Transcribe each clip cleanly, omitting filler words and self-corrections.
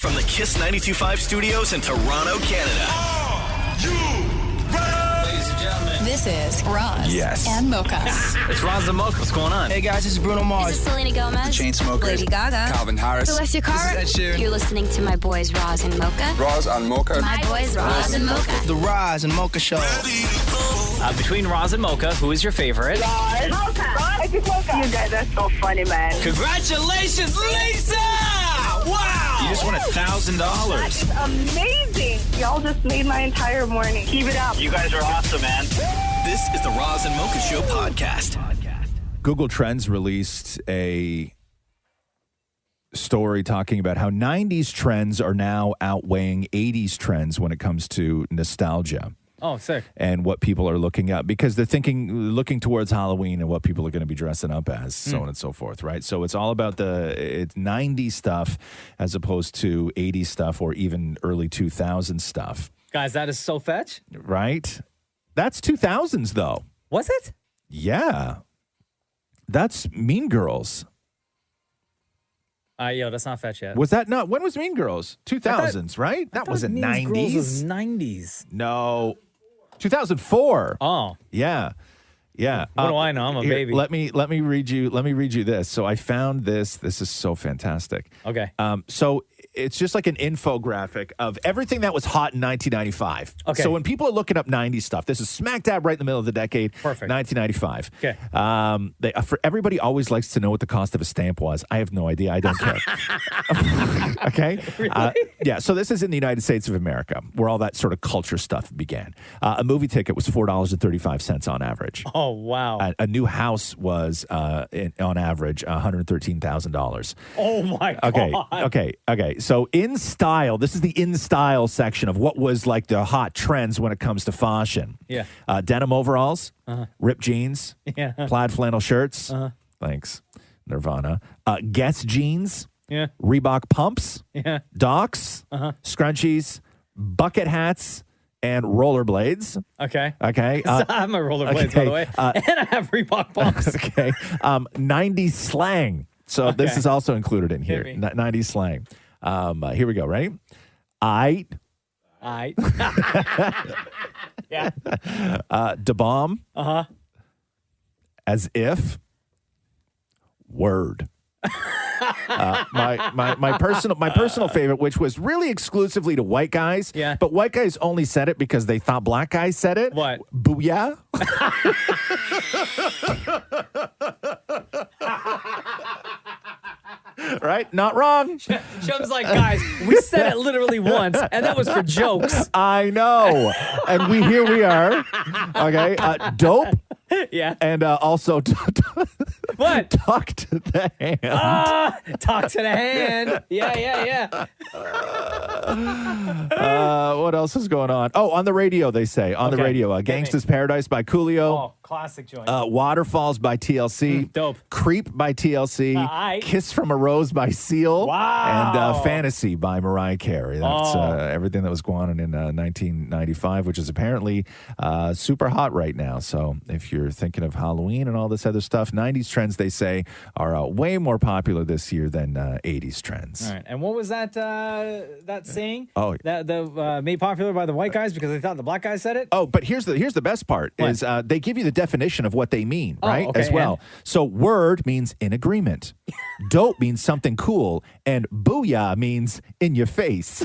From the Kiss 92.5 studios in Toronto, Canada. Are you ready? Ladies and gentlemen. This is Roz and Mocha. It's Roz and Mocha. What's going on? Hey guys, this is Bruno Mars. This is Selena Gomez. The Chainsmokers. Lady Gaga. Calvin Harris. Celestia Cara. This is Ed Sheeran. You're listening to my boys Roz and Mocha. Roz and Mocha. My boys Roz and Mocha. The Roz and Mocha Show. Between Roz and Mocha, who is your favorite? Mocha. Roz, you guys are so funny, man. Congratulations, Lisa! Wow! You just won $1,000. That is amazing. Y'all just made my entire morning. Keep it up. You guys are awesome, man. This is the Roz and Mocha Show podcast. Google Trends released a story talking about how 90s trends are now outweighing 80s trends when it comes to nostalgia. Oh, sick. And what people are looking at, because they're looking towards Halloween and what people are going to be dressing up as, so on and so forth, right? So it's all about it's 90s stuff as opposed to 80s stuff or even early 2000s stuff. Guys, that is so fetch. Right? That's 2000s, though. Was it? Yeah. That's Mean Girls. Yo, that's not fetch yet. Was that not? When was Mean Girls? 2000s, right? That wasn't 90s. Mean Girls was 90s. No. 2004. Oh. Yeah. Yeah. What do I know? I'm a baby. Let me read you this. So I found this. This is so fantastic. Okay. So it's just like an infographic of everything that was hot in 1995. Okay. So when people are looking up 90s stuff, this is smack dab right in the middle of the decade. Perfect. 1995. Okay. For everybody always likes to know what the cost of a stamp was. I have no idea. I don't care. Okay. Really? Yeah. So this is in the United States of America, where all that sort of culture stuff began. A movie ticket was $4.35 on average. Oh, wow. A new house was, on average, $113,000. Oh, my God. Okay. So in style, this is the in style section of what was like the hot trends when it comes to fashion. Yeah. Denim overalls, ripped jeans, Yeah. plaid flannel shirts. Thanks, Nirvana. Guess jeans. Yeah. Reebok pumps. Yeah. Docks. Scrunchies. Bucket hats. And rollerblades. Okay. Okay. I have my rollerblades, by the way. And I have Reebok pumps. Okay. 90s slang. So this Okay. is also included in here. Hit me. 90s slang. Here we go. Ready? I. Yeah. Da bomb. Uh-huh. As if. Word. My personal favorite, which was really exclusively to white guys. Yeah. But white guys only said it because they thought black guys said it. What? Booyah. Right? Not wrong. Chum's like, guys, we said it literally once, and that was for jokes. I know. And here we are. Okay. Dope. Yeah. And also What? talk to the hand. Talk to the hand. Yeah. What else is going on? Oh, on the radio, they say. On the Okay. radio. Gangsta's Paradise by Coolio. Oh, classic joint. Waterfalls by TLC. Dope. Creep by TLC. Aight. Kiss from a Rose by Seal. Wow. And Fantasy by Mariah Carey. That's everything that was going on in 1995, which is apparently super hot right now. So if you're thinking of Halloween and all this other stuff, 90s trends, they say, are way more popular this year than 80s trends. All right. And what was that saying? Oh. That made popular by the white guys because they thought the black guys said it? Oh, but here's the best part is they give you the definition of what they mean, right? okay, as well. and? So word means in agreement. Dope means something cool. And booyah means in your face.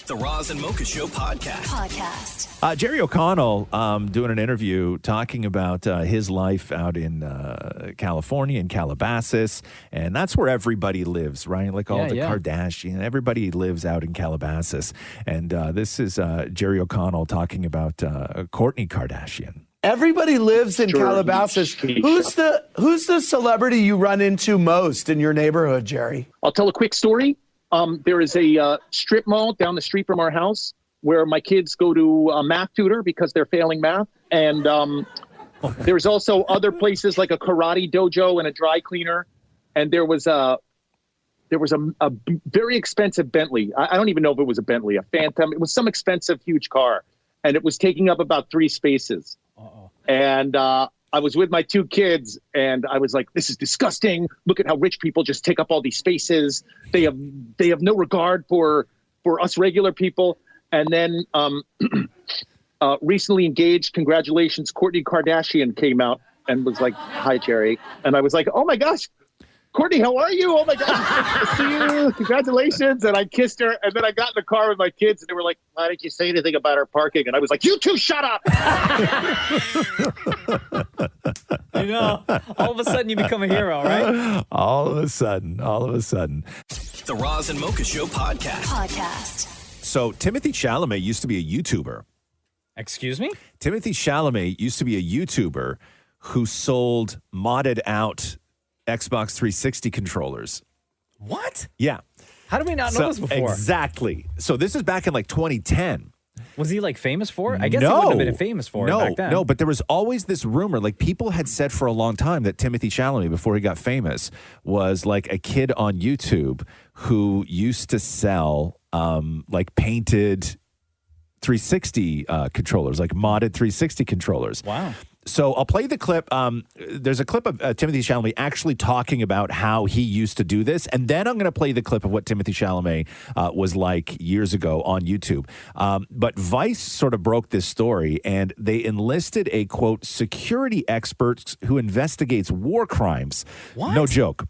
The Roz and Mocha Show podcast. Jerry O'Connell doing an interview talking about his life out in California, in Calabasas. And that's where everybody lives, right? Like all the Kardashian, everybody lives out in Calabasas. And this is Jerry O'Connell talking about Kourtney Kardashian. Everybody lives in Calabasas. Who's the celebrity you run into most in your neighborhood, Jerry? I'll tell a quick story. There is a strip mall down the street from our house where my kids go to a math tutor because they're failing math. And there's also other places like a karate dojo and a dry cleaner. And there was a very expensive Bentley. I don't even know if it was a Bentley, a Phantom. It was some expensive, huge car. And it was taking up about 3 spaces. And I was with my 2 kids and I was like, this is disgusting. Look at how rich people just take up all these spaces. They have no regard for us regular people. And then recently engaged, congratulations, Kourtney Kardashian came out and was like, hi, Jerry. And I was like, oh my gosh, Kourtney, how are you? Oh my gosh, nice to see you. Congratulations. And I kissed her. And then I got in the car with my kids and they were like, why didn't you say anything about our parking? And I was like, you two shut up. I know. All of a sudden you become a hero, right? All of a sudden. The Roz and Mocha Show podcast. So Timothee Chalamet used to be a YouTuber. Excuse me? Timothee Chalamet used to be a YouTuber who sold modded out Xbox 360 controllers. What? Yeah. How did we not know this before? Exactly. So this is back in like 2010. Was he like famous for it? I guess he wouldn't have been famous for it back then. No, but there was always this rumor, like people had said for a long time that Timothee Chalamet, before he got famous, was like a kid on YouTube who used to sell like painted 360 controllers, like modded 360 controllers. Wow. So I'll play the clip. There's a clip of Timothee Chalamet actually talking about how he used to do this. And then I'm going to play the clip of what Timothee Chalamet was like years ago on YouTube. But Vice sort of broke this story, and they enlisted a, quote, security expert who investigates war crimes. What? No joke.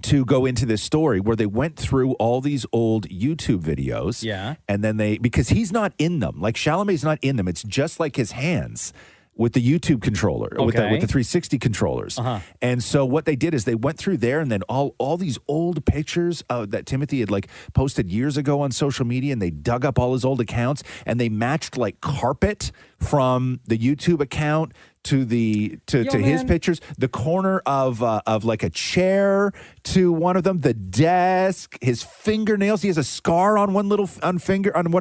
To go into this story where they went through all these old YouTube videos. Yeah. And then because he's not in them. Like Chalamet's not in them. It's just like his hands with the YouTube controller, with the 360 controllers. And so what they did is they went through there, and then all these old pictures that Timothee had like posted years ago on social media, and they dug up all his old accounts, and they matched like carpet from the YouTube account to his pictures, the corner of like a chair to one of them, the desk, his fingernails. He has a scar on one of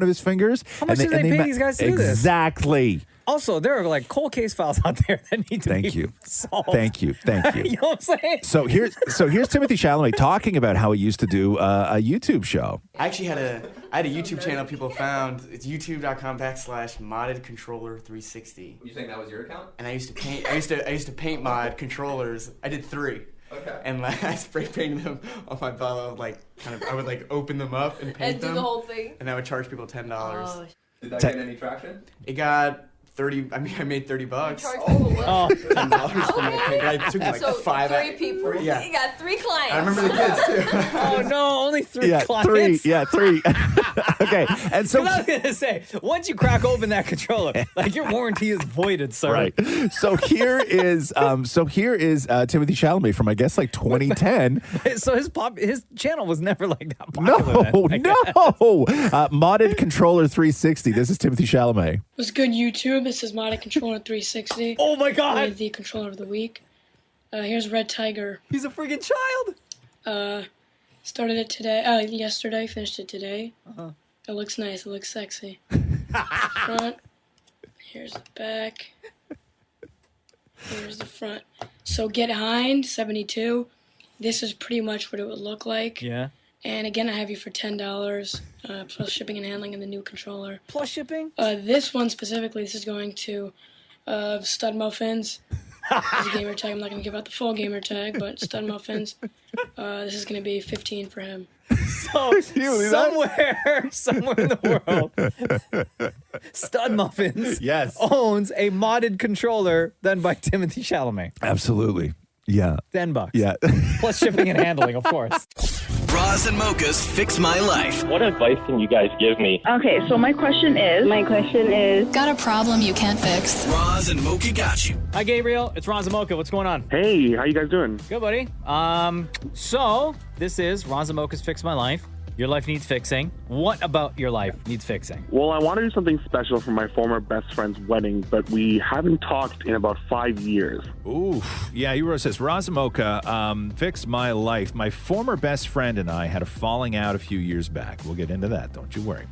his fingers. How much did they pay these guys to do this? Exactly. Also, there are like cold case files out there that need to be solved. Thank you. You know what I'm saying? So here's Timothee Chalamet talking about how he used to do a YouTube show. I actually had a YouTube channel people found. It's youtube.com/moddedcontroller360. You saying that was your account? And I used to paint. I used to paint mod controllers. I did 3. Okay. And I spray painted them on my bottle. I would like open them up and paint them. And do the whole thing. And I would charge people $10. Oh. Did that get any traction? It got 30. I mean, I made $30. $10 for my paint. I took like so 5. 3 people. Yeah. You got 3 clients. I remember the kids too. Oh no, only 3 clients. 3. Okay, and so I was gonna say, once you crack open that controller, like your warranty is voided, sir. Right. So here is Timothee Chalamet from I guess like 2010. So his channel was never like that popular. No. Modded Controller 360. This is Timothee Chalamet. What's good, YouTube? This is Modded Controller 360. Oh my God! With the controller of the week. Here's Red Tiger. He's a freaking child. Started it today. Yesterday. Finished it today. It looks nice. It looks sexy. Front. Here's the back. Here's the front. So get behind 72. This is pretty much what it would look like. Yeah. And again, I have you for $10 plus shipping and handling and the new controller. Plus shipping? This one specifically, this is going to Stud Muffins. This is a gamer tag. I'm not going to give out the full gamer tag, but Stud Muffins. This is going to be 15 for him. So somewhere in the world, Stud Muffins owns a modded controller done by Timothee Chalamet. Absolutely. Yeah. $10. Yeah. Plus shipping and handling, of course. Roz and Mocha's Fix My Life. What advice can you guys give me? Okay, so my question is... Got a problem you can't fix? Roz and Mocha got you. Hi, Gabriel. It's Roz and Mocha. What's going on? Hey, how you guys doing? Good, buddy. So this is Roz and Mocha's Fix My Life. Your life needs fixing. What about your life needs fixing? Well, I want to do something special for my former best friend's wedding, but we haven't talked in about 5 years. Ooh, yeah, you wrote this. Roz and Mocha, fix my life. My former best friend and I had a falling out a few years back. We'll get into that, don't you worry.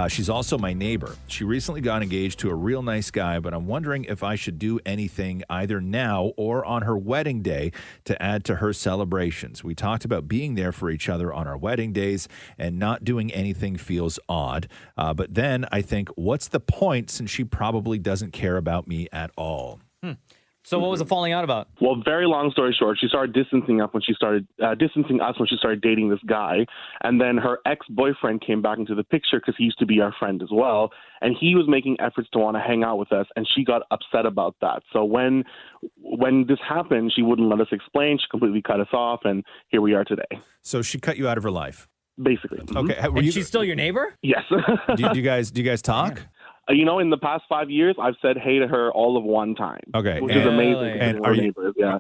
She's also my neighbor. She recently got engaged to a real nice guy, but I'm wondering if I should do anything either now or on her wedding day to add to her celebrations. We talked about being there for each other on our wedding days, and not doing anything feels odd. But then I think, what's the point since she probably doesn't care about me at all? So what was the falling out about? Well, very long story short, she started distancing us when she started dating this guy, and then her ex-boyfriend came back into the picture because he used to be our friend as well, and he was making efforts to want to hang out with us, and she got upset about that. So when this happened, she wouldn't let us explain. She completely cut us off, and here we are today. So she cut you out of her life, basically. Okay, And she's still your neighbor? Yes. do you guys talk? In the past 5 years, I've said hey to her all of one time. Okay, which is amazing. And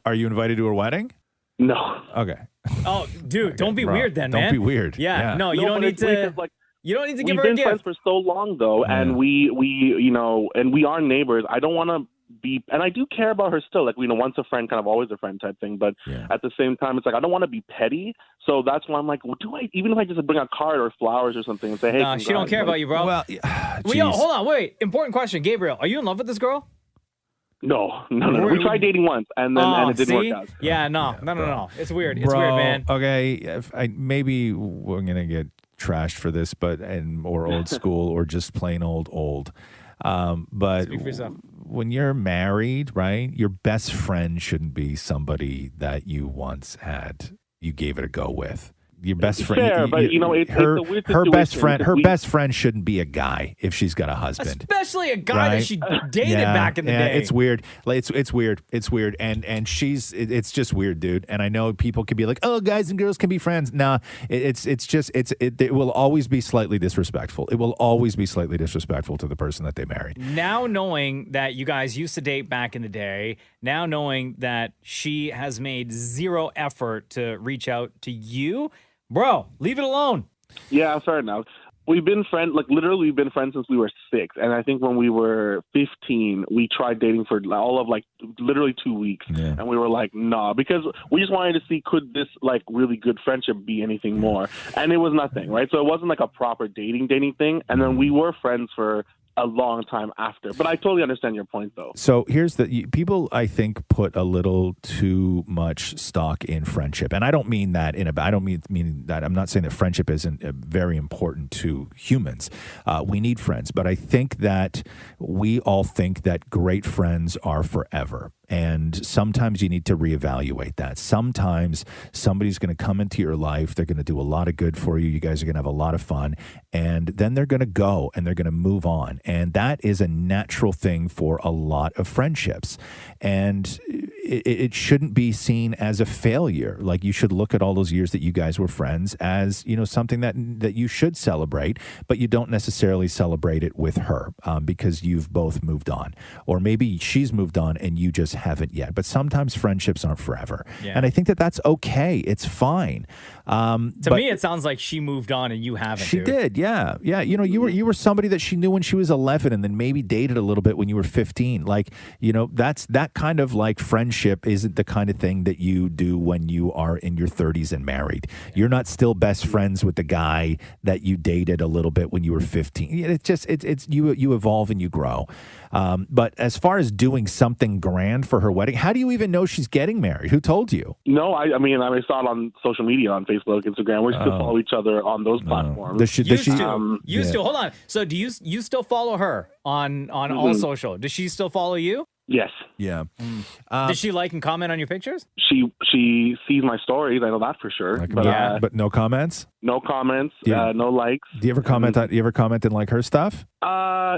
are you invited to her wedding? No. Okay. Oh, dude, don't be bro, weird then, don't man. be weird. Yeah, Yeah. you don't need to. You don't need to give her a We've been friends gift. for so long, though, and we and we are neighbors. I don't want to be, and I do care about her still. Like, once a friend, kind of always a friend type thing. But at the same time, it's like I don't want to be petty. So that's why I'm like, well, even if I just bring a card or flowers or something and say, hey, Nah, she don't care about you, bro. Well, hold on, wait. Important question, Gabriel. Are you in love with this girl? No. We tried dating once, and it didn't work out. Yeah, no. It's weird. It's Bro, weird, man. Okay, maybe we're gonna get trashed for this, or old school, or just plain old. But Speak for yourself. when you're married, right, your best friend shouldn't be somebody that you once you gave it a go with. Your best friend, Fair, but it's a weird her best friend. situation Her because best friend shouldn't be a guy if she's got a husband. Especially a guy that Right? she dated back in the day. It's weird. It's weird. It's weird. And it's just weird, dude. And I know people can be like, oh, guys and girls can be friends. Nah, it will always be slightly disrespectful. It will always be slightly disrespectful to the person that they married. Now knowing that you guys used to date back in the day, now knowing that she has made zero effort to reach out to you, bro, leave it alone. Yeah, fair enough. We've been friends, literally we've been friends since we were 6. And I think when we were 15, we tried dating for all of literally 2 weeks. Yeah. And we were like, nah, because we just wanted to see, could this really good friendship be anything more? And it was nothing, right? So it wasn't like a proper dating thing. And then we were friends for a long time after. But I totally understand your point, though. So here's people, I think, put a little too much stock in friendship. And I don't mean that I don't mean that. I'm not saying that friendship isn't very important to humans. We need friends. But I think that we all think that great friends are forever. And sometimes you need to reevaluate that. Sometimes somebody's going to come into your life. They're going to do a lot of good for you. You guys are going to have a lot of fun. And then they're going to go and they're going to move on. And that is a natural thing for a lot of friendships. And it shouldn't be seen as a failure. Like, you should look at all those years that you guys were friends as, something that you should celebrate, but you don't necessarily celebrate it with her because you've both moved on. Or maybe she's moved on and you just haven't yet. But sometimes friendships aren't forever. Yeah. And I think that that's okay. It's fine. To me, it sounds like she moved on and you haven't. She did, yeah. Yeah, you were somebody that she knew when she was 11 and then maybe dated a little bit when you were 15. Like, that's that kind of like friendship isn't the kind of thing that you do when you are in your 30s and married. You're not still best friends with the guy that you dated a little bit when you were 15. It's just you evolve and you grow. But as far as doing something grand for her wedding, how do you even know she's getting married? Who told you? No, I saw it on social media, on Facebook, Instagram. We still follow each other on those platforms. Used to. Hold on. So do you still follow her on all social? Does she still follow you? Yes. Yeah. Does she like and comment on your pictures? She sees my stories. I know that for sure. But no comments. No comments. No likes. Do you ever comment? You ever comment in like her stuff?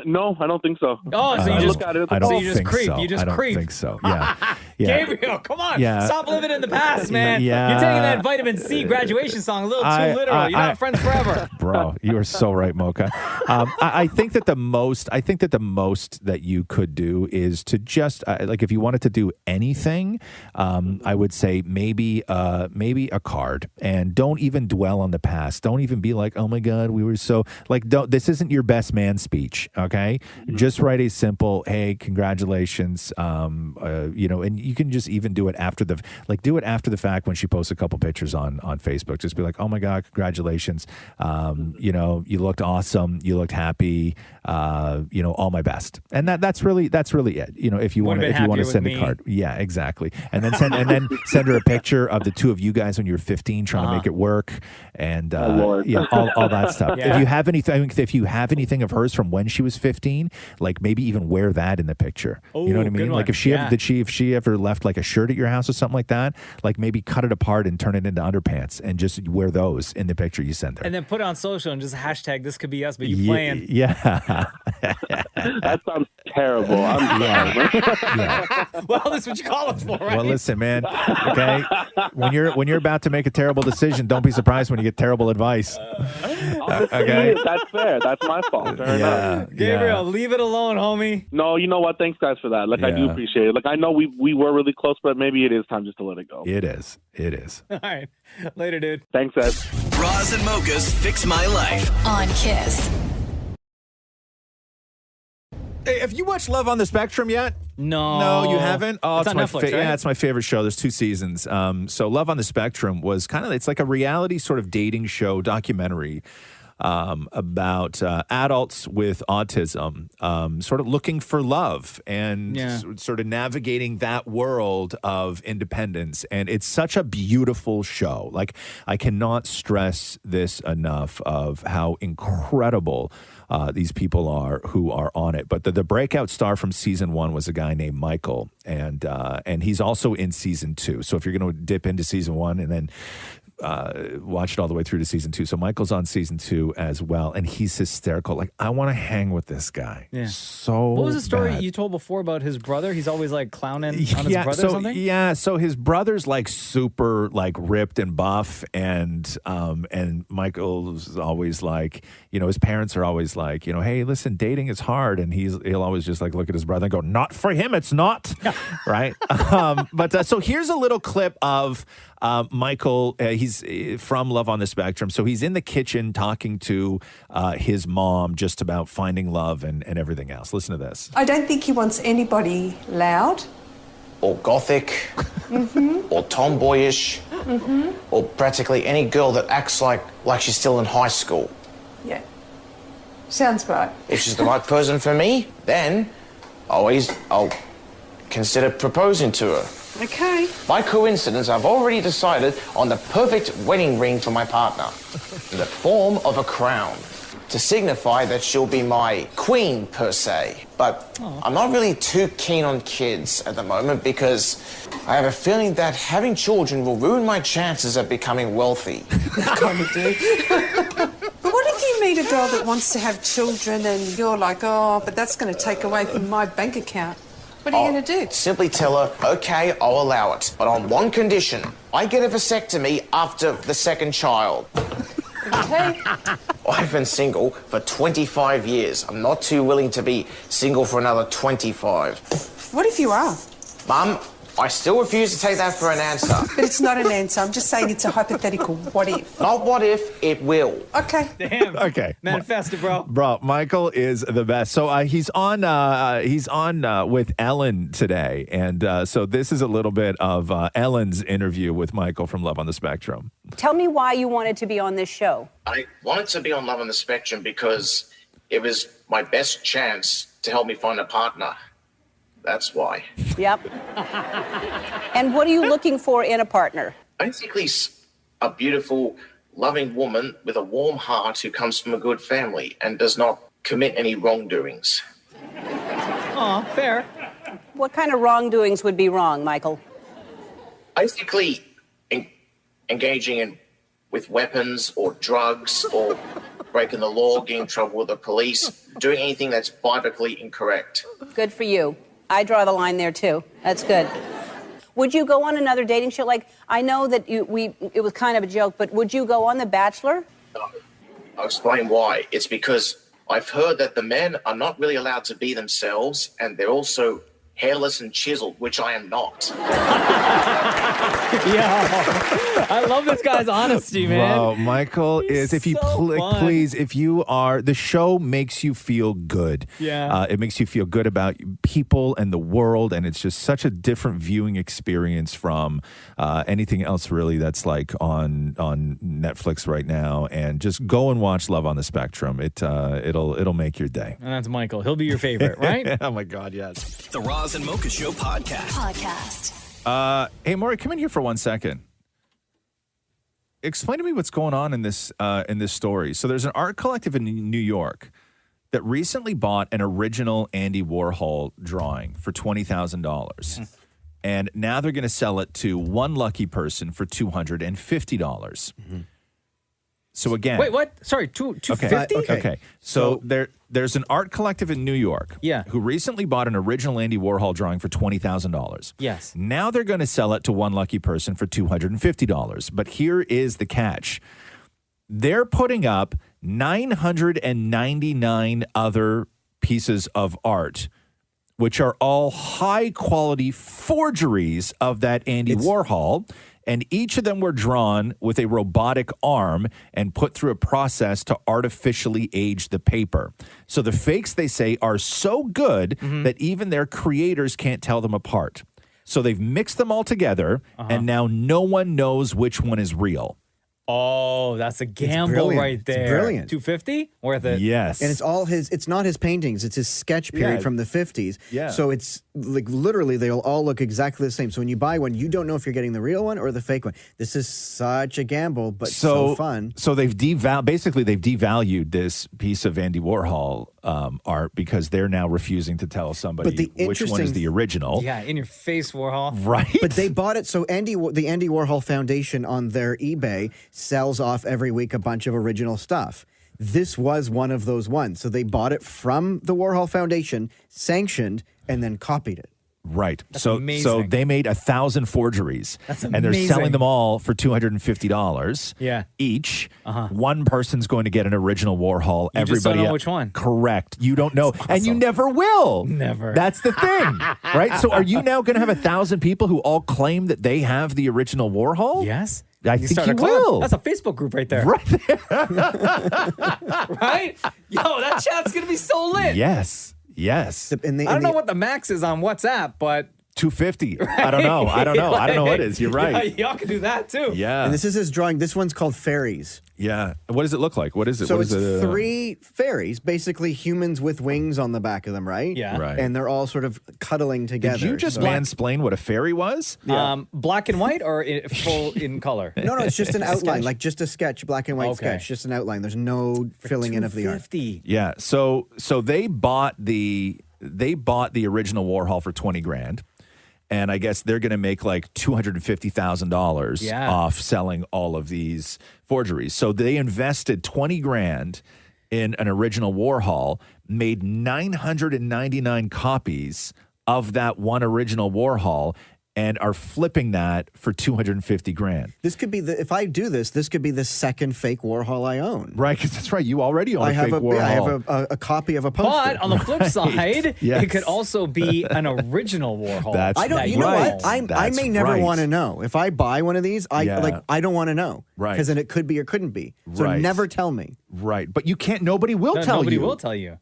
No, I don't think so. Oh, so you just I don't think creep. so. You just I don't creep. think so. Yeah. Gabriel, come on. Yeah. Stop living in the past, man. Yeah. You're taking that vitamin C graduation song a little too literal. You're not friends forever. Bro, you are so right, Mocha. I think that the most that you could do is to just if you wanted to do anything, I would say maybe a card, and don't even dwell on the past. Don't even be like, oh my God, we were so this isn't your best man speech. Okay. Just write a simple, hey, congratulations. And you can just even do it after the fact when she posts a couple pictures on Facebook. Just be like, oh my God, congratulations. You looked awesome. You looked happy. All my best. And that's really it. If you want to send a card. Yeah, exactly. And then send her a picture of the two of you guys when you were 15 trying to make it work. And and Lord. all that stuff. Yeah. If you have anything of hers from when she was 15, like maybe even wear that in the picture. You know what I mean? Like if she ever left like a shirt at your house or something like that, like maybe cut it apart and turn it into underpants and just wear those in the picture you send her. And then put it on social and just hashtag this could be us, but you playing. Yeah. That sounds terrible. I'm sorry. Well, that's what you call us for, right? Well, listen, man. Okay, when you're about to make a terrible decision, don't be surprised when you get terrible advice. Okay, That's fair. That's my fault. Fair enough. Gabriel, leave it alone, homie. No, you know what? Thanks, guys, for that. Like, I do appreciate it. Like, I know we were really close, but maybe it is time just to let it go. It is. All right. Later, dude. Thanks, Ed. Roz and Mocha's Fix My Life. On Kiss. Hey, have you watched Love on the Spectrum yet? No, you haven't. Oh, it's on Netflix, right? Yeah, it's my favorite show. There's 2 seasons. So Love on the Spectrum was it's like a reality sort of dating show documentary about adults with autism, sort of looking for love and sort of navigating that world of independence. And it's such a beautiful show. Like, I cannot stress this enough of how incredible these people are who are on it. But the breakout star from season 1 was a guy named Michael, and he's also in season 2. So if you're going to dip into season 1 and then watch it all the way through to season 2. So Michael's on season 2 as well, and he's hysterical. Like, I want to hang with this guy. Yeah. So what was the story bad. you told before about his brother? He's always like clowning on his brother or something? Yeah, so his brother's like super like ripped and buff, and Michael's always like, his parents are always like, hey, listen, dating is hard, and he'll always just like look at his brother and go, not for him, it's not. Right? But so here's a little clip of Michael. He's from Love on the Spectrum. So he's in the kitchen talking to his mom just about finding love and everything else. Listen to this. I don't think he wants anybody loud. Or gothic. Or tomboyish. Or practically any girl that acts like she's still in high school. Yeah. Sounds right. If she's the right person for me, then I'll consider proposing to her. Okay. By coincidence, I've already decided on the perfect wedding ring for my partner, in the form of a crown, to signify that she'll be my queen, per se. But I'm not really too keen on kids at the moment because I have a feeling that having children will ruin my chances of becoming wealthy. Kind of do. But what if you meet a girl that wants to have children and you're like, oh, but that's going to take away from my bank account? What are you going to do? Simply tell her, okay, I'll allow it. But on one condition, I get a vasectomy after the second child. Okay. I've been single for 25 years. I'm not too willing to be single for another 25. What if you are? Mum, I still refuse to take that for an answer. But it's not an answer. I'm just saying it's a hypothetical. What if? Not what if, it will. Okay. Damn. Okay. Manifest it, bro. Bro, Michael is the best. So he's on with Ellen today, and so this is a little bit of Ellen's interview with Michael from Love on the Spectrum. Tell me why you wanted to be on this show. I wanted to be on Love on the Spectrum because it was my best chance to help me find a partner. That's why. Yep. And what are you looking for in a partner? Basically, a beautiful, loving woman with a warm heart who comes from a good family and does not commit any wrongdoings. Aw, fair. What kind of wrongdoings would be wrong, Michael? Basically, engaging with weapons or drugs or breaking the law, getting in trouble with the police, doing anything that's biblically incorrect. Good for you. I draw the line there, too. That's good. Would you go on another dating show? Like, I know that it was kind of a joke, but would you go on The Bachelor? No. I'll explain why. It's because I've heard that the men are not really allowed to be themselves, and they're also hairless and chiseled, which I am not. Yeah, I love this guy's honesty, man. Bro, Michael is, if you please, if you are, the show makes you feel good. Yeah. It makes you feel good about people and the world, and it's just such a different viewing experience from anything else really that's like on Netflix right now. And just go and watch Love on the Spectrum. It'll make your day. And that's Michael. He'll be your favorite, right? Oh my God, yes. The Roz and Mocha Show podcast. Hey, Maury, come in here for 1 second. explain to me what's going on in this story. So there's an art collective in New York that recently bought an original Andy Warhol drawing for $20,000. And now they're going to sell it to one lucky person for $250. So again, wait, what? Sorry, $250? Okay. So there's an art collective in New York, who recently bought an original Andy Warhol drawing for $20,000. Yes. Now they're going to sell it to one lucky person for $250. But here is the catch: they're putting up 999 other pieces of art, which are all high-quality forgeries of that Andy Warhol, and each of them were drawn with a robotic arm and put through a process to artificially age the paper. So the fakes, they say, are so good that even their creators can't tell them apart. So they've mixed them all together, and now no one knows which one is real. Oh, that's a gamble right there. It's brilliant. $250? Worth it. Yes. And it's not his paintings, it's his sketch period from the 50s. Yeah. So it's like literally they'll all look exactly the same. So when you buy one, you don't know if you're getting the real one or the fake one. This is such a gamble, but so fun. So they've devalued this piece of Andy Warhol art because they're now refusing to tell somebody which one is the original. Yeah, in your face, Warhol. Right. But they bought it. So the Andy Warhol Foundation on their eBay sells off every week a bunch of original stuff. This was one of those ones. So they bought it from the Warhol Foundation, sanctioned, and then copied it. Right. That's so amazing. they made 1,000 forgeries. That's and they're amazing. selling them all for $250 each. One person's going to get an original Warhol. You just don't know which one. Correct. You don't know. And you never will. Never. That's the thing. Right? So are you now going to have 1,000 people who all claim that they have the original Warhol? Yes. I You think start you a club. will. That's a Facebook group right there. Right there. Right? Yo, that chat's going to be so lit. Yes. Yes. I don't know what the max is on WhatsApp, but 250. I don't know. I don't know what it is. You're right. Yeah, y'all can do that too. Yeah. And this is his drawing. This one's called Fairies. Yeah. What does it look like? What is it? So What it's is it, three fairies, basically humans with wings on the back of them, right? Yeah. Right. And they're all sort of cuddling together. Did you just mansplain what a fairy was? Black and white or full in color? No, it's just an outline, Sketch. like just a sketch, black and white sketch, just an outline. There's no filling in of the art. Yeah. So they bought the original Warhol for $20,000. And I guess they're going to make like $250,000 off selling all of these forgeries. So they invested $20,000 in an original Warhol, made 999 copies of that one original Warhol, and are flipping that for $250,000. This could be if I do this could be the second fake Warhol I own. Right, because that's right. You already own a fake Warhol. I have a copy of a poster. But on the flip side, Yes. it could also be an original Warhol. That's I don't. right. You know Right. what? I That's may never right. want to know if I buy one of these. I don't want to know, Right. Because then it could be or couldn't be. So Right. never tell me. Right, but you can't. Nobody will tell Nobody you. will tell you.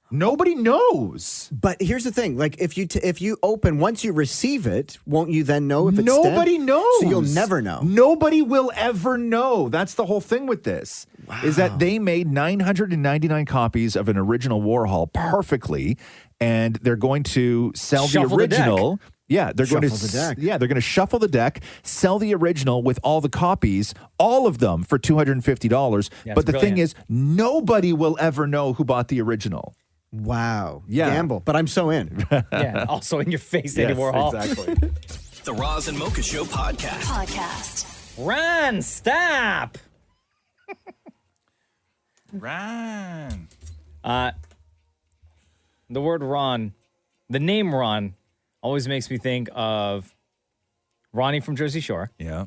Nobody knows. But here's the thing: like if you open once you receive it, won't you then know if it's Nobody stamped? knows. So you'll never know. Nobody will ever know. That's the whole thing with this. Is that they made 999 copies of an original Warhol perfectly, and they're going to sell Shuffle the the deck. original. Yeah, they're going to Shuffle the deck. Yeah, they're going to shuffle the deck, sell the original with all the copies, all of them for $250. Yeah, but the it's thing brilliant. is, nobody will ever know who bought the original. Wow. Yeah. Gamble. But I'm so in. Yeah, also in your face, Andy Yes, Warhol. exactly. The Roz and Mocha Show podcast. Run, stop. Run. The word Ron, the name Ron, always makes me think of Ronnie from Jersey Shore. Yeah.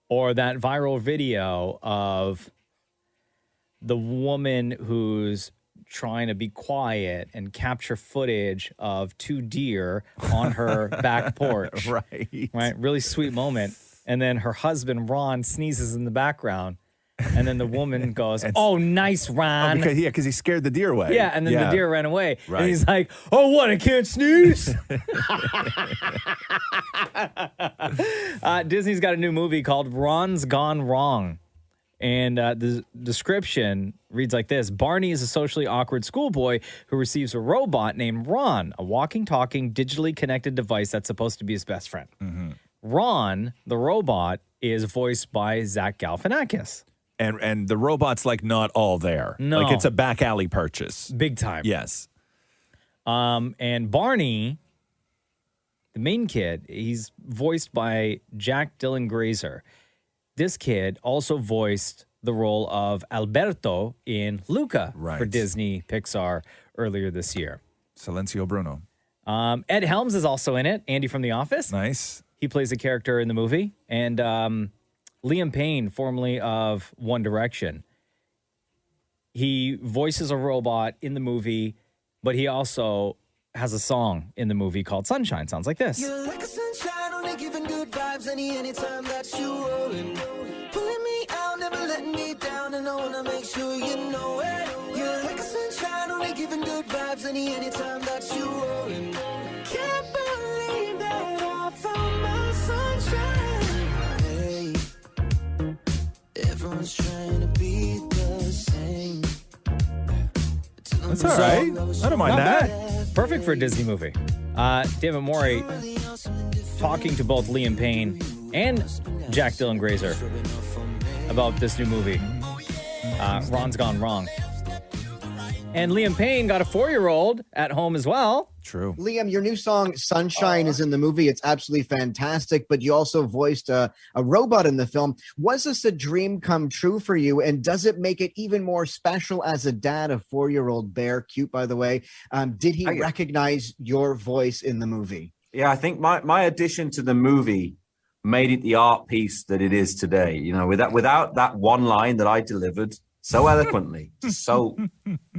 Or that viral video of the woman who's trying to be quiet and capture footage of two deer on her back porch. Right. Right. Really sweet moment. And then her husband, Ron, sneezes in the background. And then the woman goes, "Oh, nice, Ron." Because he scared the deer away. Yeah, and then the deer ran away. Right. And he's like, "Oh, what? I can't sneeze." Disney's got a new movie called Ron's Gone Wrong. And the description reads like this. Barney is a socially awkward schoolboy who receives a robot named Ron, a walking, talking, digitally connected device that's supposed to be his best friend. Mm-hmm. Ron, the robot, is voiced by Zach Galifianakis. And the robot's like not all there. No. Like it's a back alley purchase. Big time. Yes. And Barney, the main kid, he's voiced by Jack Dylan Grazer. This kid also voiced the role of Alberto in Luca for Disney Pixar earlier this year. Silencio Bruno. Ed Helms is also in it. Andy from The Office. Nice. He plays a character in the movie. And Liam Payne, formerly of One Direction, he voices a robot in the movie, but he also has a song in the movie called Sunshine. Sounds like this. You're like a sunshine, only giving good vibes anytime that you rolling. Pulling me out, never letting me down, and I wanna make sure you know it. You're like a sunshine, only giving good vibes anytime that you rolling. Can't believe that I found my sunshine. Hey, everyone's trying to be the same. That's all right. I don't mind that. Perfect for a Disney movie. David Morey talking to both Liam Payne and Jack Dylan Grazer about this new movie, Ron's Gone Wrong. And Liam Payne got a 4-year-old at home as well. True. Liam, your new song Sunshine is in the movie. It's absolutely fantastic, but you also voiced a robot in the film. Was this a dream come true for you? And does it make it even more special as a dad, a 4-year-old bear, cute by the way? Did he recognize your voice in the movie? Yeah, I think my addition to the movie made it the art piece that it is today. You know, without that one line that I delivered so eloquently, no,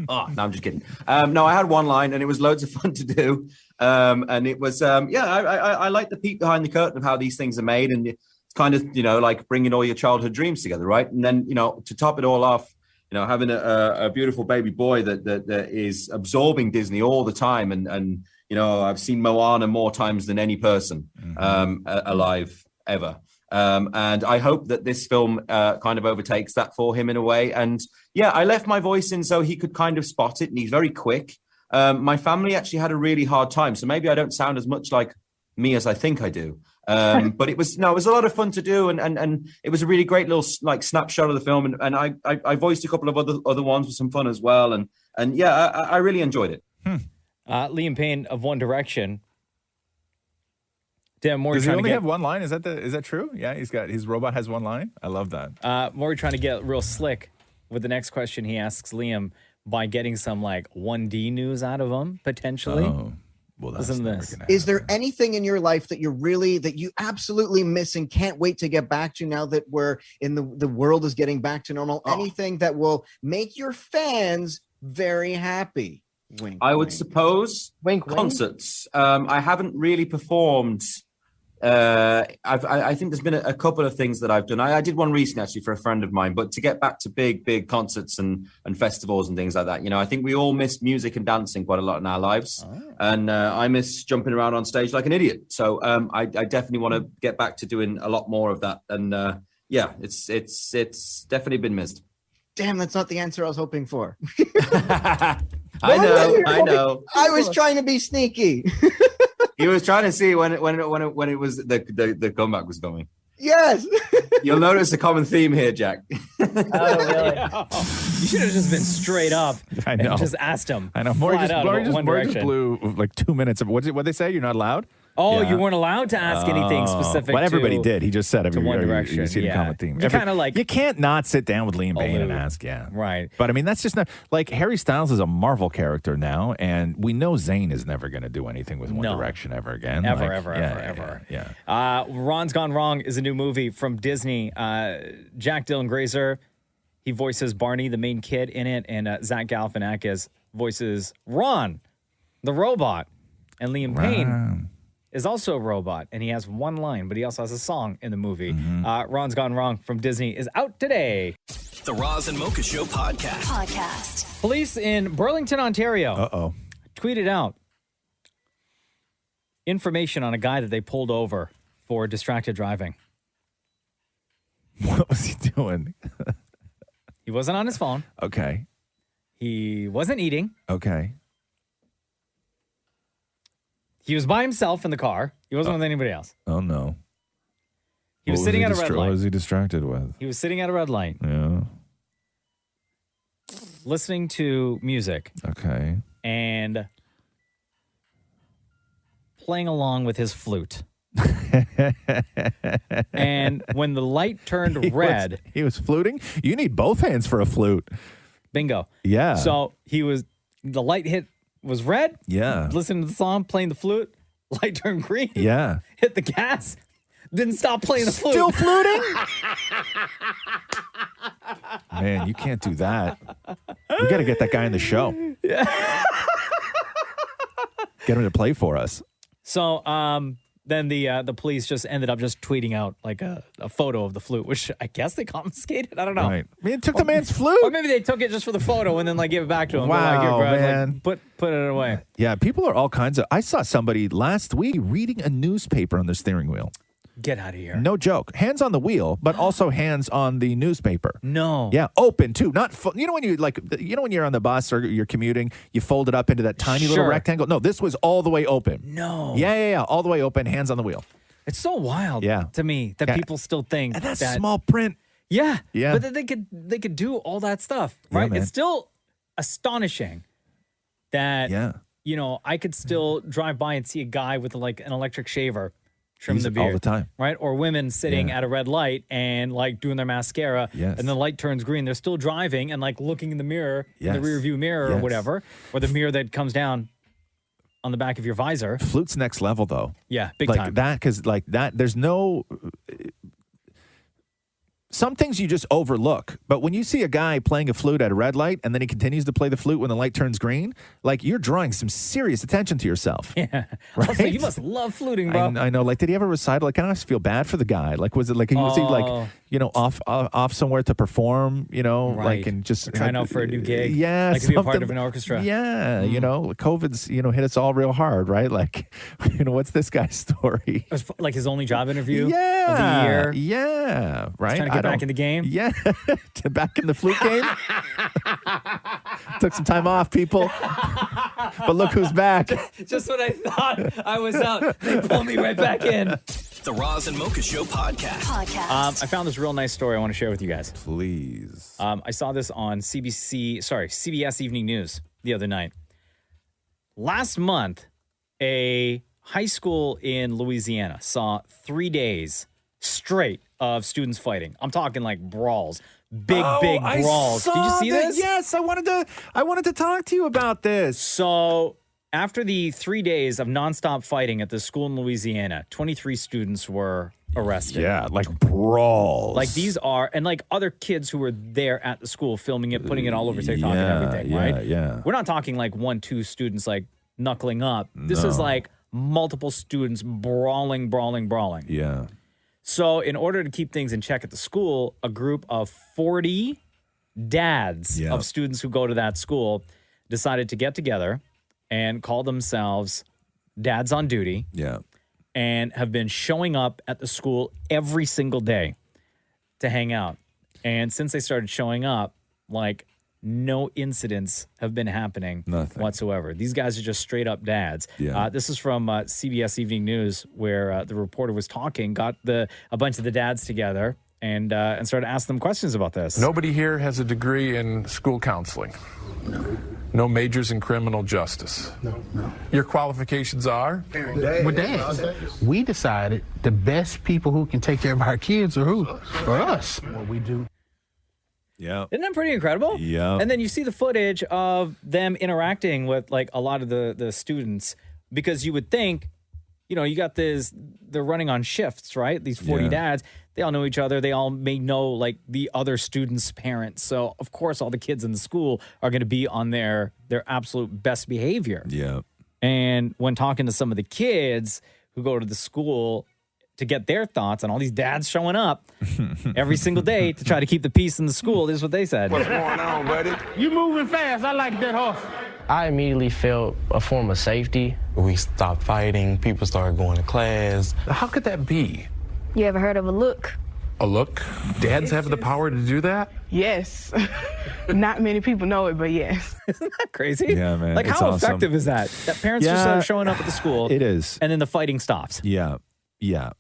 I'm just kidding. No, I had one line and it was loads of fun to do. And it was, I like the peek behind the curtain of how these things are made. And it's kind of, like bringing all your childhood dreams together, right? And then, to top it all off, having a beautiful baby boy that is absorbing Disney all the time. And I've seen Moana more times than any person alive ever. And I hope that this film kind of overtakes that for him in a way. And yeah, I left my voice in so he could kind of spot it, and he's very quick. My family actually had a really hard time, so maybe I don't sound as much like me as I think I do. But it was a lot of fun to do, and it was a really great little snapshot of the film. And I voiced a couple of other ones with some fun as well. And yeah, I really enjoyed it. Liam Payne of One Direction. Damn, Does he only have one line? Is that true? Yeah, his robot has one line. I love that. Maury trying to get real slick with the next question he asks Liam by getting some 1D news out of him potentially. Oh, well, that's never gonna happen. Is there anything in your life that you absolutely miss and can't wait to get back to now that we're in the world is getting back to normal? Anything that will make your fans very happy? Wink, I would suppose concerts. I haven't really performed. I think there's been a couple of things that I've done. I did one recently actually for a friend of mine, but to get back to big concerts and festivals and things like that, I think we all miss music and dancing quite a lot in our lives. And I miss jumping around on stage like an idiot. So I definitely want to get back to doing a lot more of that. And yeah, it's definitely been missed. Damn, that's not the answer I was hoping for. I know. I was trying to be sneaky. He was trying to see when it was the comeback was going. Yes. You'll notice a common theme here, Jack. Oh, really? You should have just been straight up I know. and just asked him. I know. Maury just blew 2 minutes of what they say? You're not allowed? Oh, you weren't allowed to ask anything specific. But everybody did. He just said One Direction. You see the common theme. You kind of you can't not sit down with Liam Payne and ask. Yeah, right. But I mean, that's just not Harry Styles is a Marvel character now, and we know Zayn is never going to do anything with One Direction ever again. Ever. Yeah. Ron's Gone Wrong is a new movie from Disney. Jack Dylan Grazer, he voices Barney, the main kid in it, and Zach Galifianakis voices Ron, the robot, and Liam Payne is also a robot, and he has one line, but he also has a song in the movie. Ron's Gone Wrong from Disney is out today. The Roz and Mocha Show podcast. Police in Burlington, Ontario tweeted out information on a guy that they pulled over for distracted driving. What was he doing? He wasn't on his phone. Okay. He wasn't eating. Okay. He was by himself in the car. He wasn't with anybody else. Oh, no. He was sitting at a red What light. was he distracted with? He was sitting at a red light. Yeah. Listening to music. Okay. And playing along with his flute. And when the light turned red. He was fluting? You need both hands for a flute. Bingo. Yeah. So the light was red. Yeah. Listening to the song, playing the flute. Light turned green. Yeah. Hit the gas. Didn't stop playing the flute. Still fluting? Man, you can't do that. We got to get that guy in the show. Yeah. Get him to play for us. So then the police just ended up just tweeting out like a photo of the flute, which I guess they confiscated. I don't know. Right. I mean, took the man's flute. Or maybe they took it just for the photo and then like give it back to him. Wow, Like, here, bro, man. Like, put it away. Yeah, people are all kinds of. I saw somebody last week reading a newspaper on their steering wheel. Get out of here. No joke. Hands on the wheel, but also hands on the newspaper. No. Yeah, open too. Not you know when when you're on the bus or you're commuting, you fold it up into that tiny little Sure. rectangle. No, this was all the way open. No. Yeah, all the way open, hands on the wheel. It's so wild to me that people still think And that's that small print. Yeah. Yeah. But that they could do all that stuff, Yeah, right? man. It's still astonishing that I could still drive by and see a guy with like an electric shaver trim Use the it beard all the time. right? Or women sitting at a red light and like doing their mascara, Yes. and the light turns green. They're still driving and like looking in the mirror, in Yes. the rear view mirror or Yes. whatever, or the mirror that comes down on the back of your visor. Flute's next level though. Yeah, big like time. that, because like that, there's no. Some things you just overlook, but when you see a guy playing a flute at a red light and then he continues to play the flute when the light turns green, like you're drawing some serious attention to yourself. Yeah. Right? Also, you must love fluting, bro. I know. Like, did he ever recital? Like, I always feel bad for the guy. Like, was it like was he like off somewhere to perform? Right. Like and just Or trying out for a new gig. Yeah, Like to be a part something- of an orchestra. Yeah, COVID's hit us all real hard, right? Like, what's this guy's story? It was like his only job interview Yeah, of the year. Yeah, right. Trying to get back in the game. Yeah, back in the flute game. Took some time off, people. But look who's back. Just when I thought I was out, they pulled me right back in. The Roz and Mocha Show podcast. I found this real nice story I want to share with you guys. Please. I saw this on CBS Evening News the other night. Last month, a high school in Louisiana saw 3 days straight of students fighting. I'm talking like brawls. Big brawls. Did you see this? Yes, I wanted to talk to you about this. So after the 3 days of nonstop fighting at the school in Louisiana, 23 students were arrested. Yeah, like brawls. Like these are, and like other kids who were there at the school filming it, putting it all over TikTok and everything, right? Yeah. We're not talking like 1-2 students like knuckling up. This is like multiple students brawling. Yeah. So in order to keep things in check at the school, a group of 40 dads of students who go to that school decided to get together and call themselves Dads on Duty. Yeah. And have been showing up at the school every single day to hang out. And since they started showing up, like no incidents have been happening whatsoever. These guys are just straight up dads. Yeah. This is from CBS Evening News, where the reporter was talking, got a bunch of the dads together and started asking them questions about this. Nobody here has a degree in school counseling. No majors in criminal justice. No. Your qualifications are? With dads. We decided the best people who can take care of our kids are who? Are us. What we do. Yeah. Isn't that pretty incredible? Yeah. And then you see the footage of them interacting with like a lot of the students, because you would think, you got they're running on shifts, right? These 40 dads, they all know each other. They all may know like the other students' parents. So of course all the kids in the school are going to be on their absolute best behavior. Yeah. And when talking to some of the kids who go to the school to get their thoughts on all these dads showing up every single day to try to keep the peace in the school, this is what they said. What's going on, buddy? You moving fast. I like that horse. I immediately felt a form of safety. We stopped fighting. People started going to class. How could that be? You ever heard of a look? A look? Dads have the power to do that? Yes. Not many people know it, but yes. Isn't that crazy? Yeah, man. Like, It's how awesome. effective is that? That parents just start showing up at the school. It is. And then the fighting stops. Yeah. Yeah.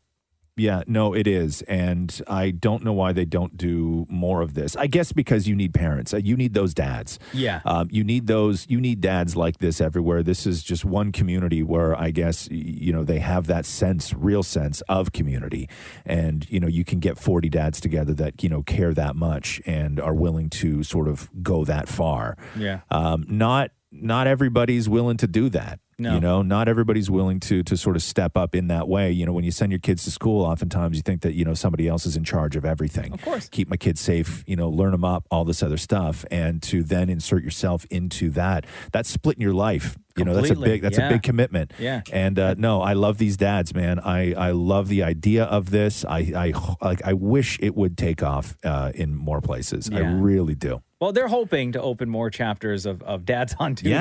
Yeah, no, it is. And I don't know why they don't do more of this. I guess because you need parents. You need those dads. Yeah. You need dads like this everywhere. This is just one community where I guess, they have that real sense of community. And, you can get 40 dads together that, care that much and are willing to sort of go that far. Yeah. Not everybody's willing to do that. No. Not everybody's willing to sort of step up in that way. When you send your kids to school, oftentimes you think that, somebody else is in charge of everything. Of course. Keep my kids safe, learn them up, all this other stuff. And to then insert yourself into that's splitting your life. That's a big commitment. Yeah. And no, I love these dads, man. I love the idea of this. I wish it would take off in more places. I really do. Well, they're hoping to open more chapters of Dads on Duty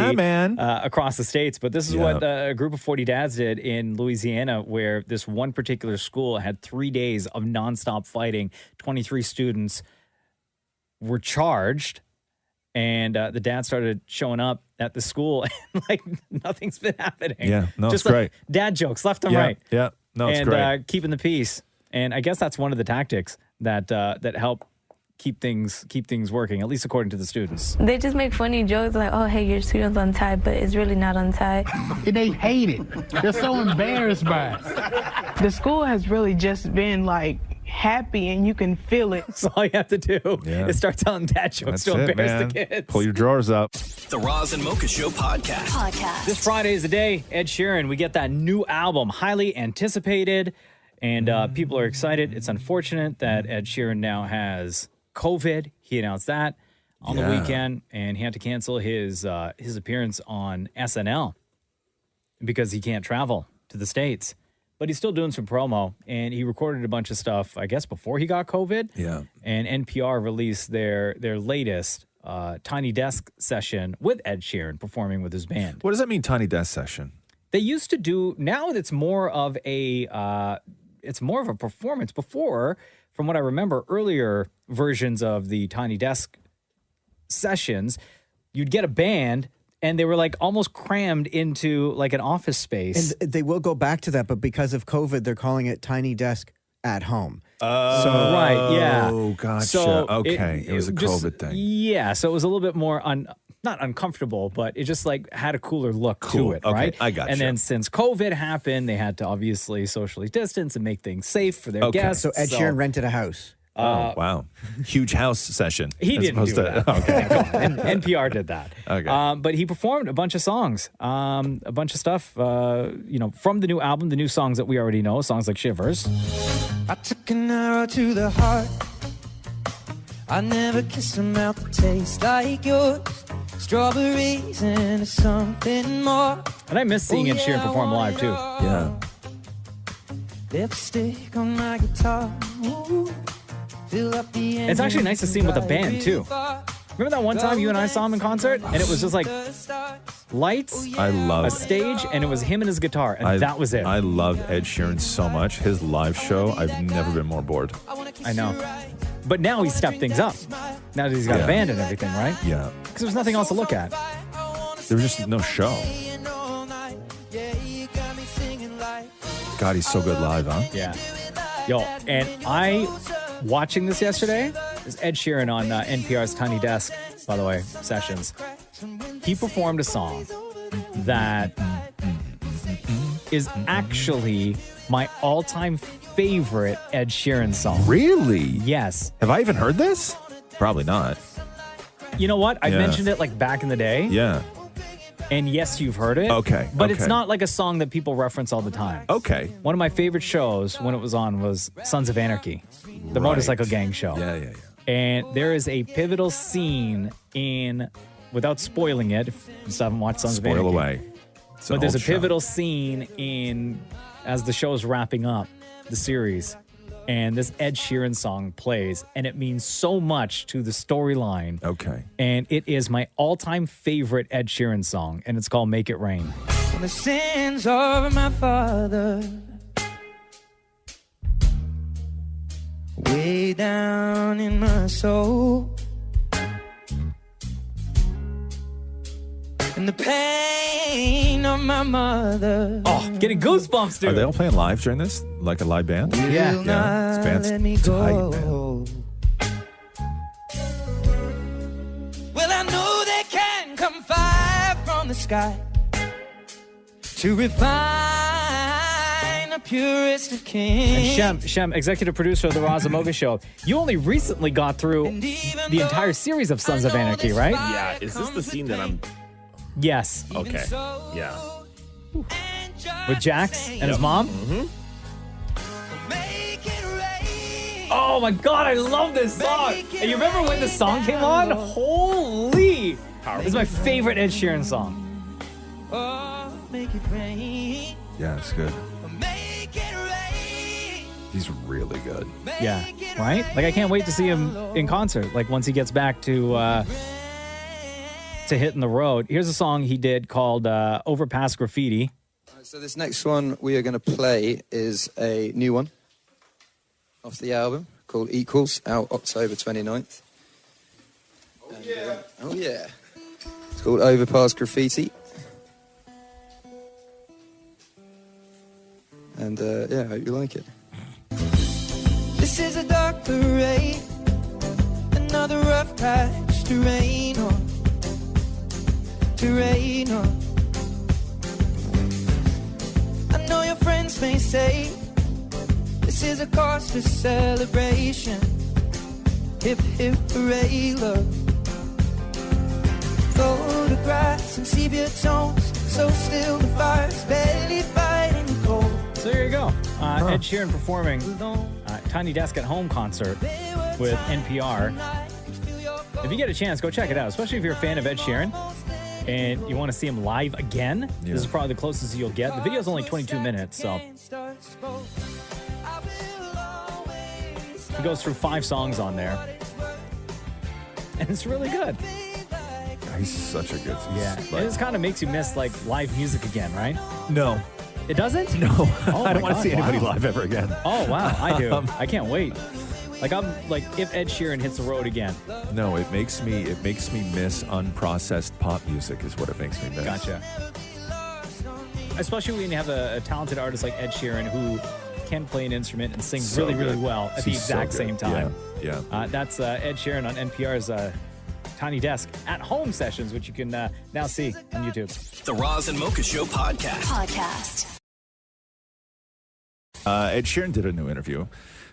across the states. But this is what a group of 40 dads did in Louisiana, where this one particular school had 3 days of nonstop fighting. 23 students were charged, and the dad started showing up at the school, and nothing's been happening. Yeah, no, just it's great. Dad jokes left and right. Yeah, no, it's great. And keeping the peace. And I guess that's one of the tactics that help keep things working, at least according to the students. They just make funny jokes like, oh, hey, your student's untied, but it's really not untied. They hate it. They're so embarrassed by it. The school has really just been happy, and you can feel it. So all you have to do is start telling dad jokes to embarrass the kids. Pull your drawers up. The Roz and Mocha Show podcast. This Friday is the day, Ed Sheeran, we get that new album, highly anticipated, and people are excited. It's unfortunate that Ed Sheeran now has COVID. He announced that on the weekend, and he had to cancel his appearance on SNL because he can't travel to the States. But he's still doing some promo, and he recorded a bunch of stuff, I guess, before he got COVID. Yeah. And NPR released their latest Tiny Desk session with Ed Sheeran performing with his band. What does that mean, Tiny Desk session? They used to do, now it's more of a performance. Before, from what I remember, earlier versions of the Tiny Desk sessions, you'd get a band and they were almost crammed into an office space. And they will go back to that, but because of COVID, they're calling it Tiny Desk at Home. Right, yeah. Oh, gotcha. So okay. It was a COVID thing. Yeah, so it was a little bit more not uncomfortable, but it just had a cooler look to it, okay, right? I got And you. then since COVID happened, they had to obviously socially distance and make things safe for their guests. So Ed Sheeran rented a house. Oh, wow. Huge house session. He didn't do that. Okay. NPR did that. Okay. But he performed a bunch of songs, a bunch of stuff, from the new album, the new songs that we already know, songs like Shivers. I took an arrow to the heart. I never kissed a mouth that tastes like yours. Strawberries and something more. And I miss seeing Ed Sheeran perform live, too. Yeah. Lipstick on my guitar. Ooh. It's actually nice to see him with a band, too. Remember that one time you and I saw him in concert? And it was just lights, I love a stage, and it was him and his guitar, and that was it. I love Ed Sheeran so much. His live show, I've never been more bored. I know. But now he's stepped things up. Now that he's got a band and everything, right? Yeah. Because there's nothing else to look at. There was just no show. God, he's so good live, huh? Yeah. Yo, and watching this yesterday, is Ed Sheeran on NPR's Tiny Desk, by the way, sessions. He performed a song that is actually my all-time favorite Ed Sheeran song. Really? Yes. Have I even heard this? Probably not. You know what? I mentioned it back in the day. Yeah. And yes, you've heard it. Okay. But it's not a song that people reference all the time. Okay. One of my favorite shows when it was on was Sons of Anarchy, the motorcycle gang show. Yeah. And there is a pivotal scene in, without spoiling it, if you still haven't watched Sons of Anarchy. Spoil away. But there's a pivotal scene in, as the show's wrapping up, the series, and this Ed Sheeran song plays, and it means so much to the storyline. Okay. And it is my all-time favorite Ed Sheeran song, and it's called Make It Rain. The sins of my father, way down in my soul, and the pain of from my mother. Oh, getting goosebumps, dude. Are they all playing live during this? Like a live band? Yeah. This band's let me tight, go. man. Well, I know they can come fire from the sky to refine the purest of kings. And Shem, executive producer of the Roz and Mocha Show, you only recently got through the entire series of Sons of Anarchy, right? Yeah, is this the scene that I'm... Yes. Okay, yeah. With Jax and his mom? Mm-hmm. Oh my God, I love this song. And you remember when the song came on? Holy. This is my favorite Ed Sheeran song. Yeah, it's good. He's really good. Yeah, right? Like, I can't wait to see him in concert, like, once he gets back to hitting the road. Here's a song he did called Overpass Graffiti. So this next one we are going to play is a new one off the album called Equals, out October 29th. Oh, yeah. Oh, yeah. It's called Overpass Graffiti. And, yeah, I hope you like it. This is a dark parade, another rough patch to rain on, I know your friends may say this is a cause for celebration. Hip, hip, hooray, love. Photographs and sepia tones, so still the fire's barely fighting the cold. So there you go. Ed Sheeran performing Tiny Desk at Home concert with NPR. If you get a chance, go check it out, especially if you're a fan of Ed Sheeran and you want to see him live again. This is probably the closest you'll get. The video's only 22 minutes, so he goes through 5 songs on there, and it's really good. He's such a good singer. Yeah, and this kind of makes you miss like live music again, right? No. It doesn't? No. Oh I don't want to see anybody wow. live ever again. Oh, wow. I do. I can't wait. Like, I'm like, if Ed Sheeran hits the road again. No, it makes me miss unprocessed pop music is what it makes me miss. Gotcha. Especially when you have a talented artist like Ed Sheeran who can play an instrument and sing So really, really good. well at the He's so exact good. same time. Yeah. That's Ed Sheeran on NPR's Tiny Desk at Home sessions, which you can now see on YouTube. The Roz and Mocha Show podcast. Ed Sheeran did a new interview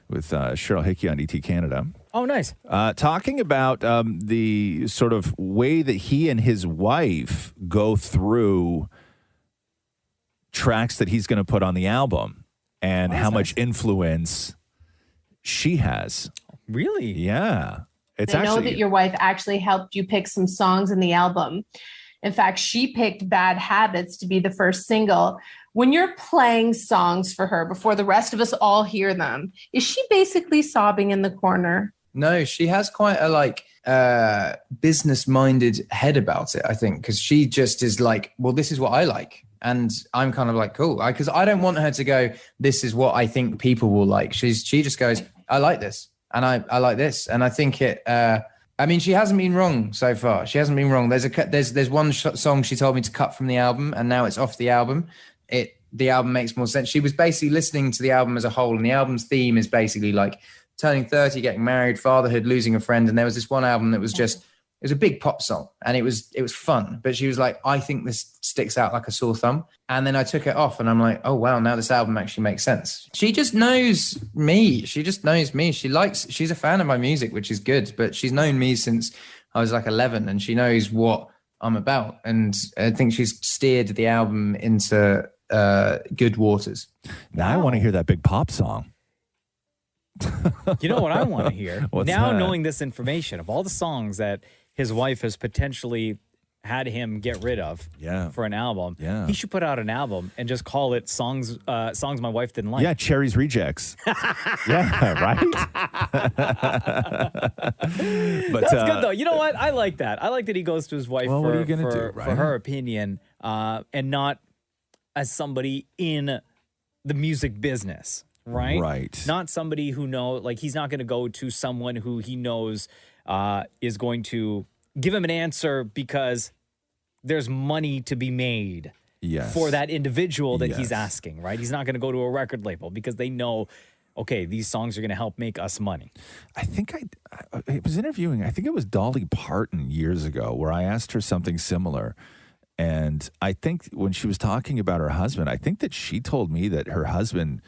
with Cheryl Hickey on ET Canada. Oh, nice. Talking about the sort of way that he and his wife go through tracks that he's going to put on the album and how much influence she has. Really? Yeah. It's I know actually that your wife actually helped you pick some songs in the album. In fact, she picked Bad Habits to be the first single. When you're playing songs for her before the rest of us all hear them, is she basically sobbing in the corner? No, she has quite a business-minded head about it, I think, because she just is like, well, this is what I like. And I'm kind of like, cool. Because I don't want her to go, this is what I think people will like. She just goes, I like this. And I like this. And I think it, I mean, she hasn't been wrong so far. She hasn't been wrong. There's one song she told me to cut from the album, and now it's off the album. The album makes more sense. She was basically listening to the album as a whole, and the album's theme is basically like turning 30, getting married, fatherhood, losing a friend. And there was this one album that was just, it was a big pop song, and it was fun. But she was like, I think this sticks out like a sore thumb. And then I took it off, and I'm like, oh wow, now this album actually makes sense. She just knows me. She's a fan of my music, which is good. But she's known me since I was like 11, and she knows what I'm about. And I think she's steered the album into good waters. Now I want to hear that big pop song. You know what I want to hear? What's now that? knowing this information of all the songs that his wife has potentially had him get rid of for an album, he should put out an album and just call it songs my wife didn't like. Yeah, Cherry's Rejects. Yeah, right? But, that's good, though. You know what? I like that. I like that he goes to his wife Well, what are you gonna do, for right? her opinion and not as somebody in the music business, right? Right. Not somebody who he's not going to go to someone who he knows is going to give him an answer because there's money to be made. Yes. for that individual that he's Yes. asking, right? He's not going to go to a record label because they know, okay, these songs are going to help make us money. I think I was interviewing, I think it was Dolly Parton years ago, where I asked her something similar. And I think when she was talking about her husband, I think that she told me that her husband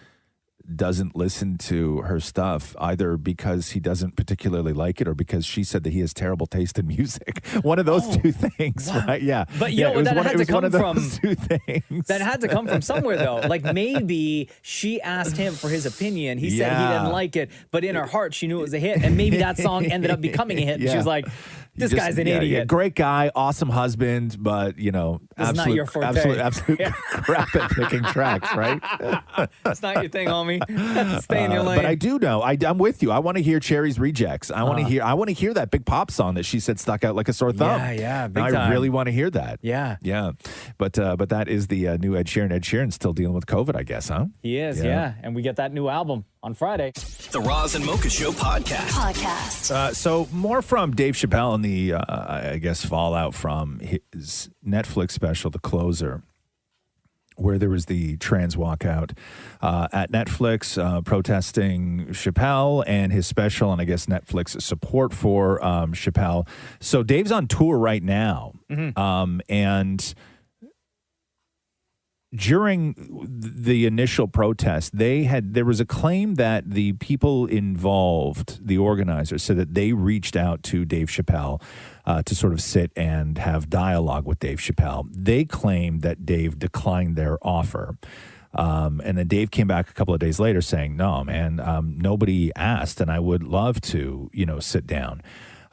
doesn't listen to her stuff either because he doesn't particularly like it or because she said that he has terrible taste in music. One of those two things, right? Yeah. But you know, that had to come from two things. That had to come from somewhere, though. Like maybe she asked him for his opinion. He said he didn't like it, but in her heart, she knew it was a hit. And maybe that song ended up becoming a hit. And she was like, this guy's an idiot. Yeah, great guy, awesome husband, but, you know, It's not your forte. absolute crap at picking tracks, right? That's not your thing, homie. Stay in your lane. But I do know. I'm with you. I want to hear Cherry's Rejects. I want to hear that Big Pop song that she said stuck out like a sore thumb. Yeah, big I time. really want to hear that. Yeah. But that is the new Ed Sheeran. Ed Sheeran's still dealing with COVID, I guess, huh? He is, yeah. And we get that new album on Friday. The Roz and Mocha Show podcast. So more from Dave Chappelle and the, I guess, fallout from his Netflix special, The Closer, where there was the trans walkout at Netflix protesting Chappelle and his special, and I guess Netflix support for Chappelle. So Dave's on tour right now, and during the initial protest, there was a claim that the people involved, the organizers, said that they reached out to Dave Chappelle to sort of sit and have dialogue with Dave Chappelle. They claimed that Dave declined their offer. And then Dave came back a couple of days later saying, no, man, nobody asked, and I would love to, sit down.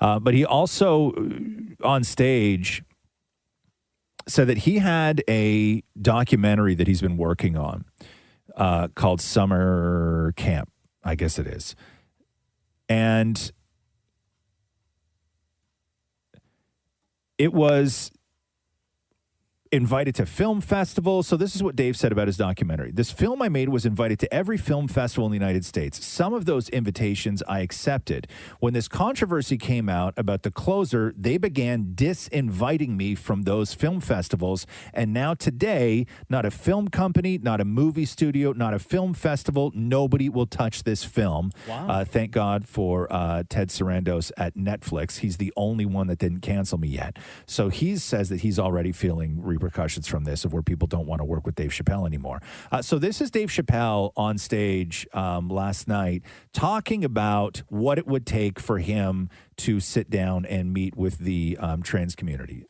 But he also, on stage, said that he had a documentary that he's been working on called Summer Camp, I guess it is. And it was invited to film festivals. So this is what Dave said about his documentary. This film I made was invited to every film festival in the United States. Some of those invitations I accepted. When this controversy came out about The Closer, they began disinviting me from those film festivals. And now today, not a film company, not a movie studio, not a film festival, nobody will touch this film. Wow. Thank God for Ted Sarandos at Netflix. He's the only one that didn't cancel me yet. So he says that he's already feeling repercussions from this, of where people don't want to work with Dave Chappelle anymore. So this is Dave Chappelle on stage last night talking about what it would take for him to sit down and meet with the trans community.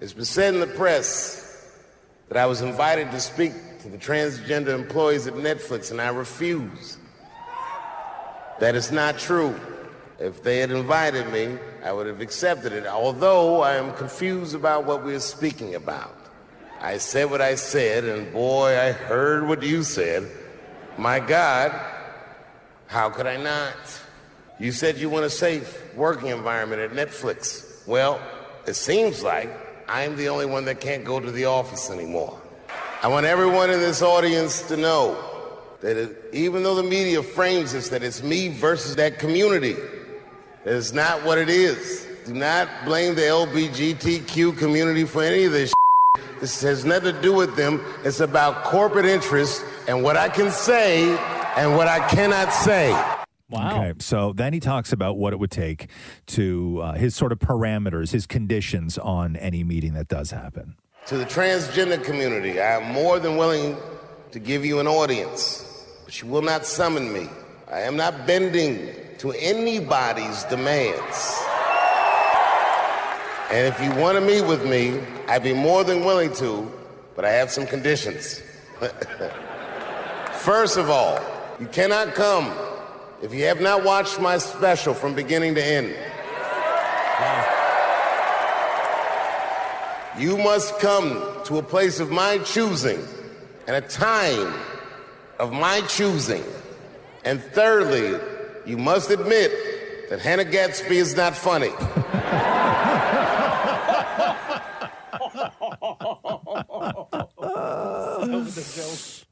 It's been said in the press that I was invited to speak to the transgender employees at Netflix, and I refuse. That is not true. If they had invited me, I would have accepted it, although I am confused about what we are speaking about. I said what I said, and boy, I heard what you said. My God, how could I not? You said you want a safe working environment at Netflix. Well, it seems like I'm the only one that can't go to the office anymore. I want everyone in this audience to know that even though the media frames this, that it's me versus that community, that is not what it is. Do not blame the LGBTQ community for any of this shit. This has nothing to do with them. It's about corporate interests and what I can say and what I cannot say. Wow. Okay, so then he talks about what it would take to his sort of parameters, his conditions on any meeting that does happen. To the transgender community, I am more than willing to give you an audience, but you will not summon me. I am not bending to anybody's demands. And if you want to meet with me, I'd be more than willing to, but I have some conditions. First of all, you cannot come if you have not watched my special from beginning to end. You must come to a place of my choosing and a time of my choosing. And thirdly, you must admit that Hannah Gatsby is not funny.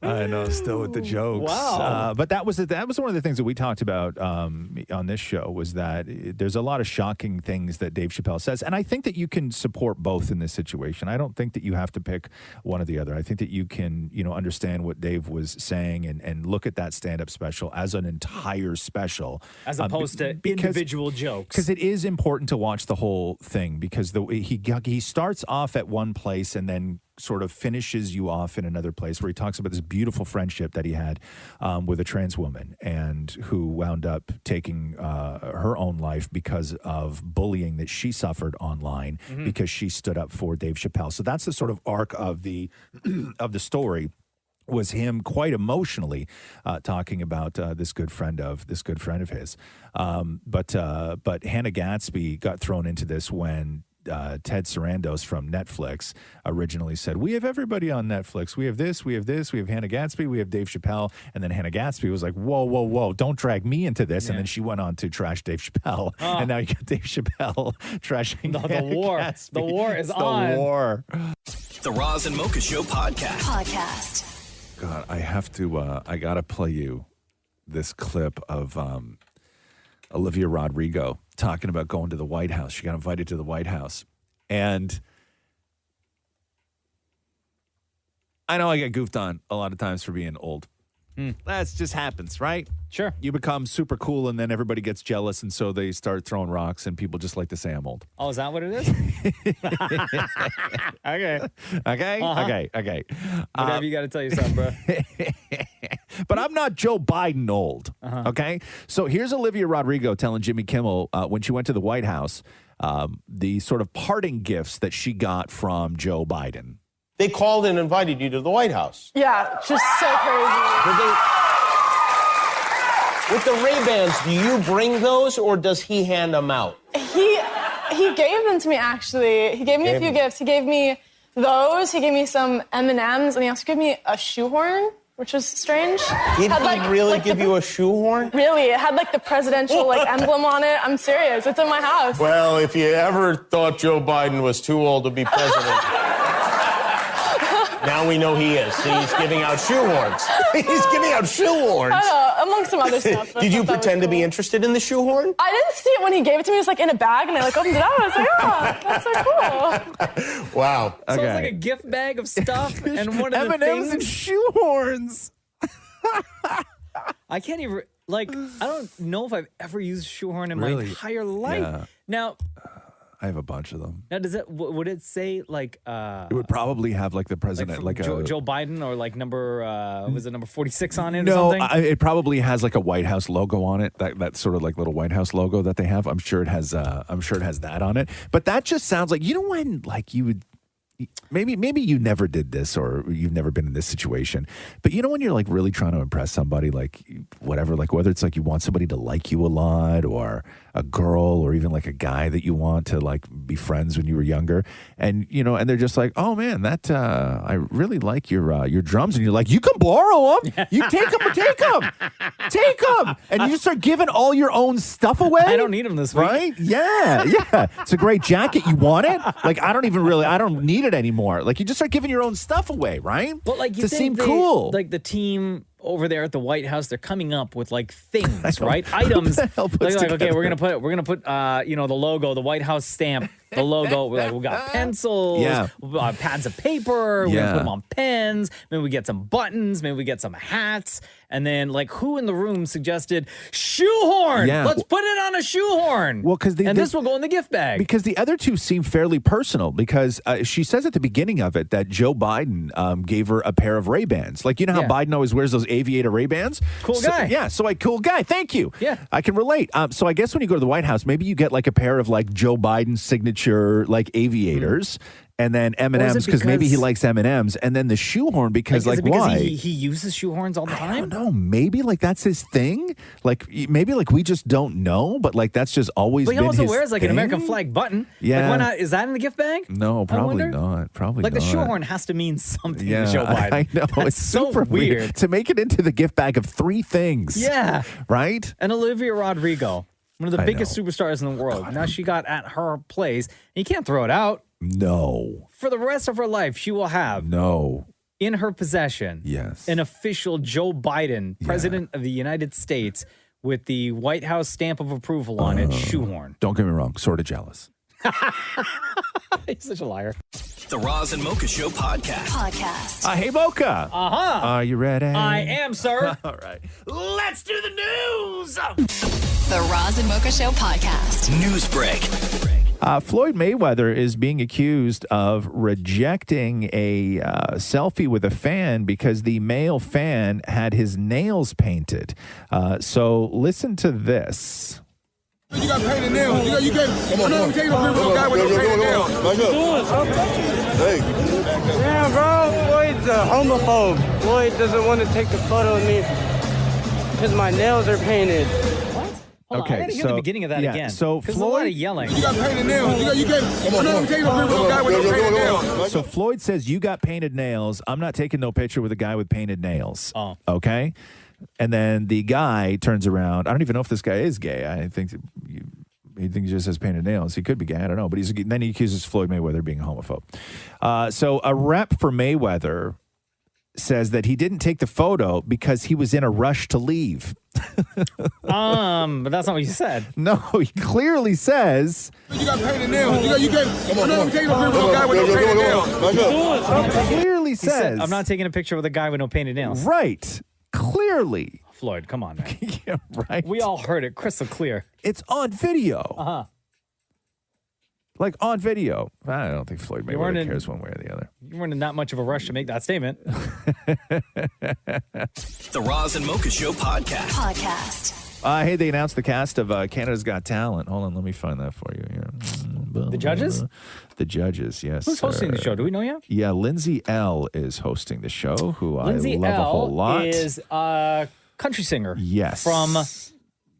I know, still with the jokes. Wow. But that was one of the things that we talked about on this show, was that there's a lot of shocking things that Dave Chappelle says. And I think that you can support both in this situation. I don't think that you have to pick one or the other. I think that you can, understand what Dave was saying and look at that stand-up special as an entire special. As opposed to individual jokes. Because it is important to watch the whole thing, because he starts off at one place and then sort of finishes you off in another place, where he talks about this beautiful friendship that he had with a trans woman, and who wound up taking her own life because of bullying that she suffered online because she stood up for Dave Chappelle. So that's the sort of arc of the of the story, was him quite emotionally talking about this good friend of his. But Hannah Gadsby got thrown into this when Ted Sarandos from Netflix originally said, we have everybody on Netflix. We have this, we have Hannah Gadsby, we have Dave Chappelle. And then Hannah Gadsby was like, whoa, don't drag me into this. And then she went on to trash Dave Chappelle. And now you got Dave Chappelle trashing the war. Gadsby. The war is on. The war. The Roz and Mocha Show podcast. God, I have to, I got to play you this clip of Olivia Rodrigo talking about going to the White House. She got invited to the White House. And I know I get goofed on a lot of times for being old. That just happens, right? Sure. You become super cool, and then everybody gets jealous, and so they start throwing rocks, and people just like to say I'm old. Oh, is that what it is? Okay. Okay. Whatever you got to tell yourself, bro. But I'm not Joe Biden old, okay? So here's Olivia Rodrigo telling Jimmy Kimmel when she went to the White House, the sort of parting gifts that she got from Joe Biden. They called and invited you to the White House. Yeah, just so crazy. With the Ray-Bans, do you bring those, or does he hand them out? He gave them to me, actually. He gave me a few gifts. He gave me those. He gave me some M&Ms, and he also gave me a shoehorn, which was strange. Did he really give you a shoehorn? Really. It had, the presidential, emblem on it. I'm serious. It's in my house. Well, if you ever thought Joe Biden was too old to be president... Now we know he is. He's giving out shoehorns. He's giving out shoehorns. I know, among some other stuff. Did you pretend to be interested in the shoehorn? I didn't see it when he gave it to me. It was in a bag, and I opened it up. I was like, oh, that's so cool. Wow. So it's like a gift bag of stuff, and one of the M&Ms things... and shoehorns. I can't even... I don't know if I've ever used a shoehorn in my entire life. Yeah. Now... I have a bunch of them. Now, would it say it would probably have the president, Joe Biden, or number was it number 46 on it? No, or something? It probably has a White House logo on it. That sort of little White House logo that they have. I'm sure it has that on it. But that just sounds like, when you would. Maybe you never did this, or you've never been in this situation, but when you're really trying to impress somebody, whatever, whether it's you want somebody to like you a lot, or a girl, or even a guy that you want to be friends when you were younger, and and they're just oh man, that I really like your drums, and you're you can borrow them, you take them, and you just start giving all your own stuff away. I don't need them this week, right? Yeah. It's a great jacket. You want it? I don't need it anymore. You just start giving your own stuff away, right? But to seem cool. The team over there at the White House, they're coming up with things, right? Items. Okay, we're gonna put the logo, the White House stamp, the logo. We got pencils, pads of paper. We're gonna put them on pens. Maybe we get some buttons. Maybe we get some hats. And then who in the room suggested shoehorn? Yeah. Let's put it on a shoehorn. Well, because this will go in the gift bag. Because the other two seem fairly personal. Because she says at the beginning of it that Joe Biden gave her a pair of Ray-Bans. How Biden always wears those aviator Ray-Bans. Cool guy. Cool guy. Thank you. Yeah, I can relate. So I guess when you go to the White House, maybe you get a pair of Joe Biden signature aviators. And then M&Ms because maybe he likes M&Ms, and then the shoehorn because is it because why? He uses shoehorns all the time? I don't know. Maybe that's his thing. Maybe we just don't know, but that's just always been his thing. But he also wears an American flag button. Yeah. Why not? Is that in the gift bag? No, probably not. Probably not. The shoehorn has to mean something yeah, to Joe Biden. I know. That's it's super weird to make it into the gift bag of 3 things. Yeah. Right? And Olivia Rodrigo, one of the biggest superstars in the world. Now she got at her place. And you can't throw it out. No. For the rest of her life, she will have. No. in her possession Yes. an official Joe Biden, President of the United States, with the White House stamp of approval on it, shoehorn. Don't get me wrong, sort of jealous. He's such a liar. The Roz and Mocha Show podcast. Hey, Mocha. Uh-huh. Are you ready? I am, sir. All right. Let's do the news. The Roz and Mocha Show podcast. News break. Floyd Mayweather is being accused of rejecting a selfie with a fan because the male fan had his nails painted. So listen to this. You got painted nails. You can't. I'm not taking a picture with a guy with no painted nails. Damn, bro. Floyd's a homophobe. Floyd doesn't want to take a photo of me because my nails are painted. Hold on, I gotta hear the beginning of that again. So There's a lot of yelling. You got painted nails. You can't. I'm not taking a picture with a guy with no painted nails. So Floyd says, you got painted nails. I'm not taking no picture with a guy with painted nails. Oh. Okay? And then the guy turns around. I don't even know if this guy is gay. I think he thinks he just has painted nails. He could be gay. I don't know. But then he accuses Floyd Mayweather of being a homophobe. So a rep for Mayweather says that he didn't take the photo because he was in a rush to leave. But that's not what you said. No, he clearly says. You got painted nails. You can't. I'm not taking a picture with a guy with no painted nails. Clearly He said, says. I'm not taking a picture with a guy with no painted nails. Right. Clearly. Floyd, come on, man. Yeah, right. We all heard it crystal clear. It's on video. Uh-huh. Like on video. I don't think Floyd Mayweather cares one way or the other. You weren't in that much of a rush to make that statement. The Roz and Mocha Show podcast. Hey, they announced the cast of Canada's Got Talent. Hold on, let me find that for you here. The judges? The judges, yes. Who's hosting the show? Do we know yet? Yeah, Lindsay L. is hosting the show, who Lindsay I love a whole lot. is a country singer. Yes. From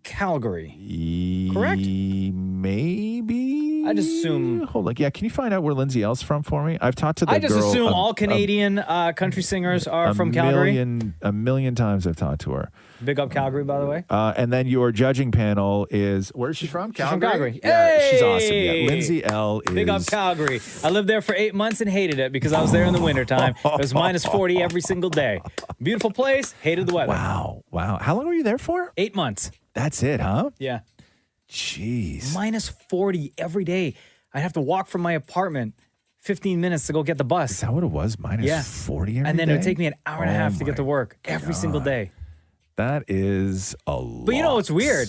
Calgary. Correct? Maybe. I just assume. Hold on. Yeah, can you find out where Lindsay L's from for me? I've talked to the I just girl assume all Canadian country singers are from Calgary. A million times I've talked to her. Big up Calgary, by the way. And then your judging panel is, where's she from? She's from Calgary. Yeah, she's Hey! awesome. Yeah, Lindsay L. is. Big up Calgary. I lived there for 8 months and hated it because I was there in the wintertime. It was minus 40 every single day. Beautiful place, hated the weather. Wow. How long were you there for? 8 months. That's it, huh? Yeah. Jeez. Minus 40 every day. I'd have to walk from my apartment 15 minutes to go get the bus. Is that what it was? Minus 40 every And then day? it would take me an hour and a half to get to work every single day. That is a lot. But you know what's weird?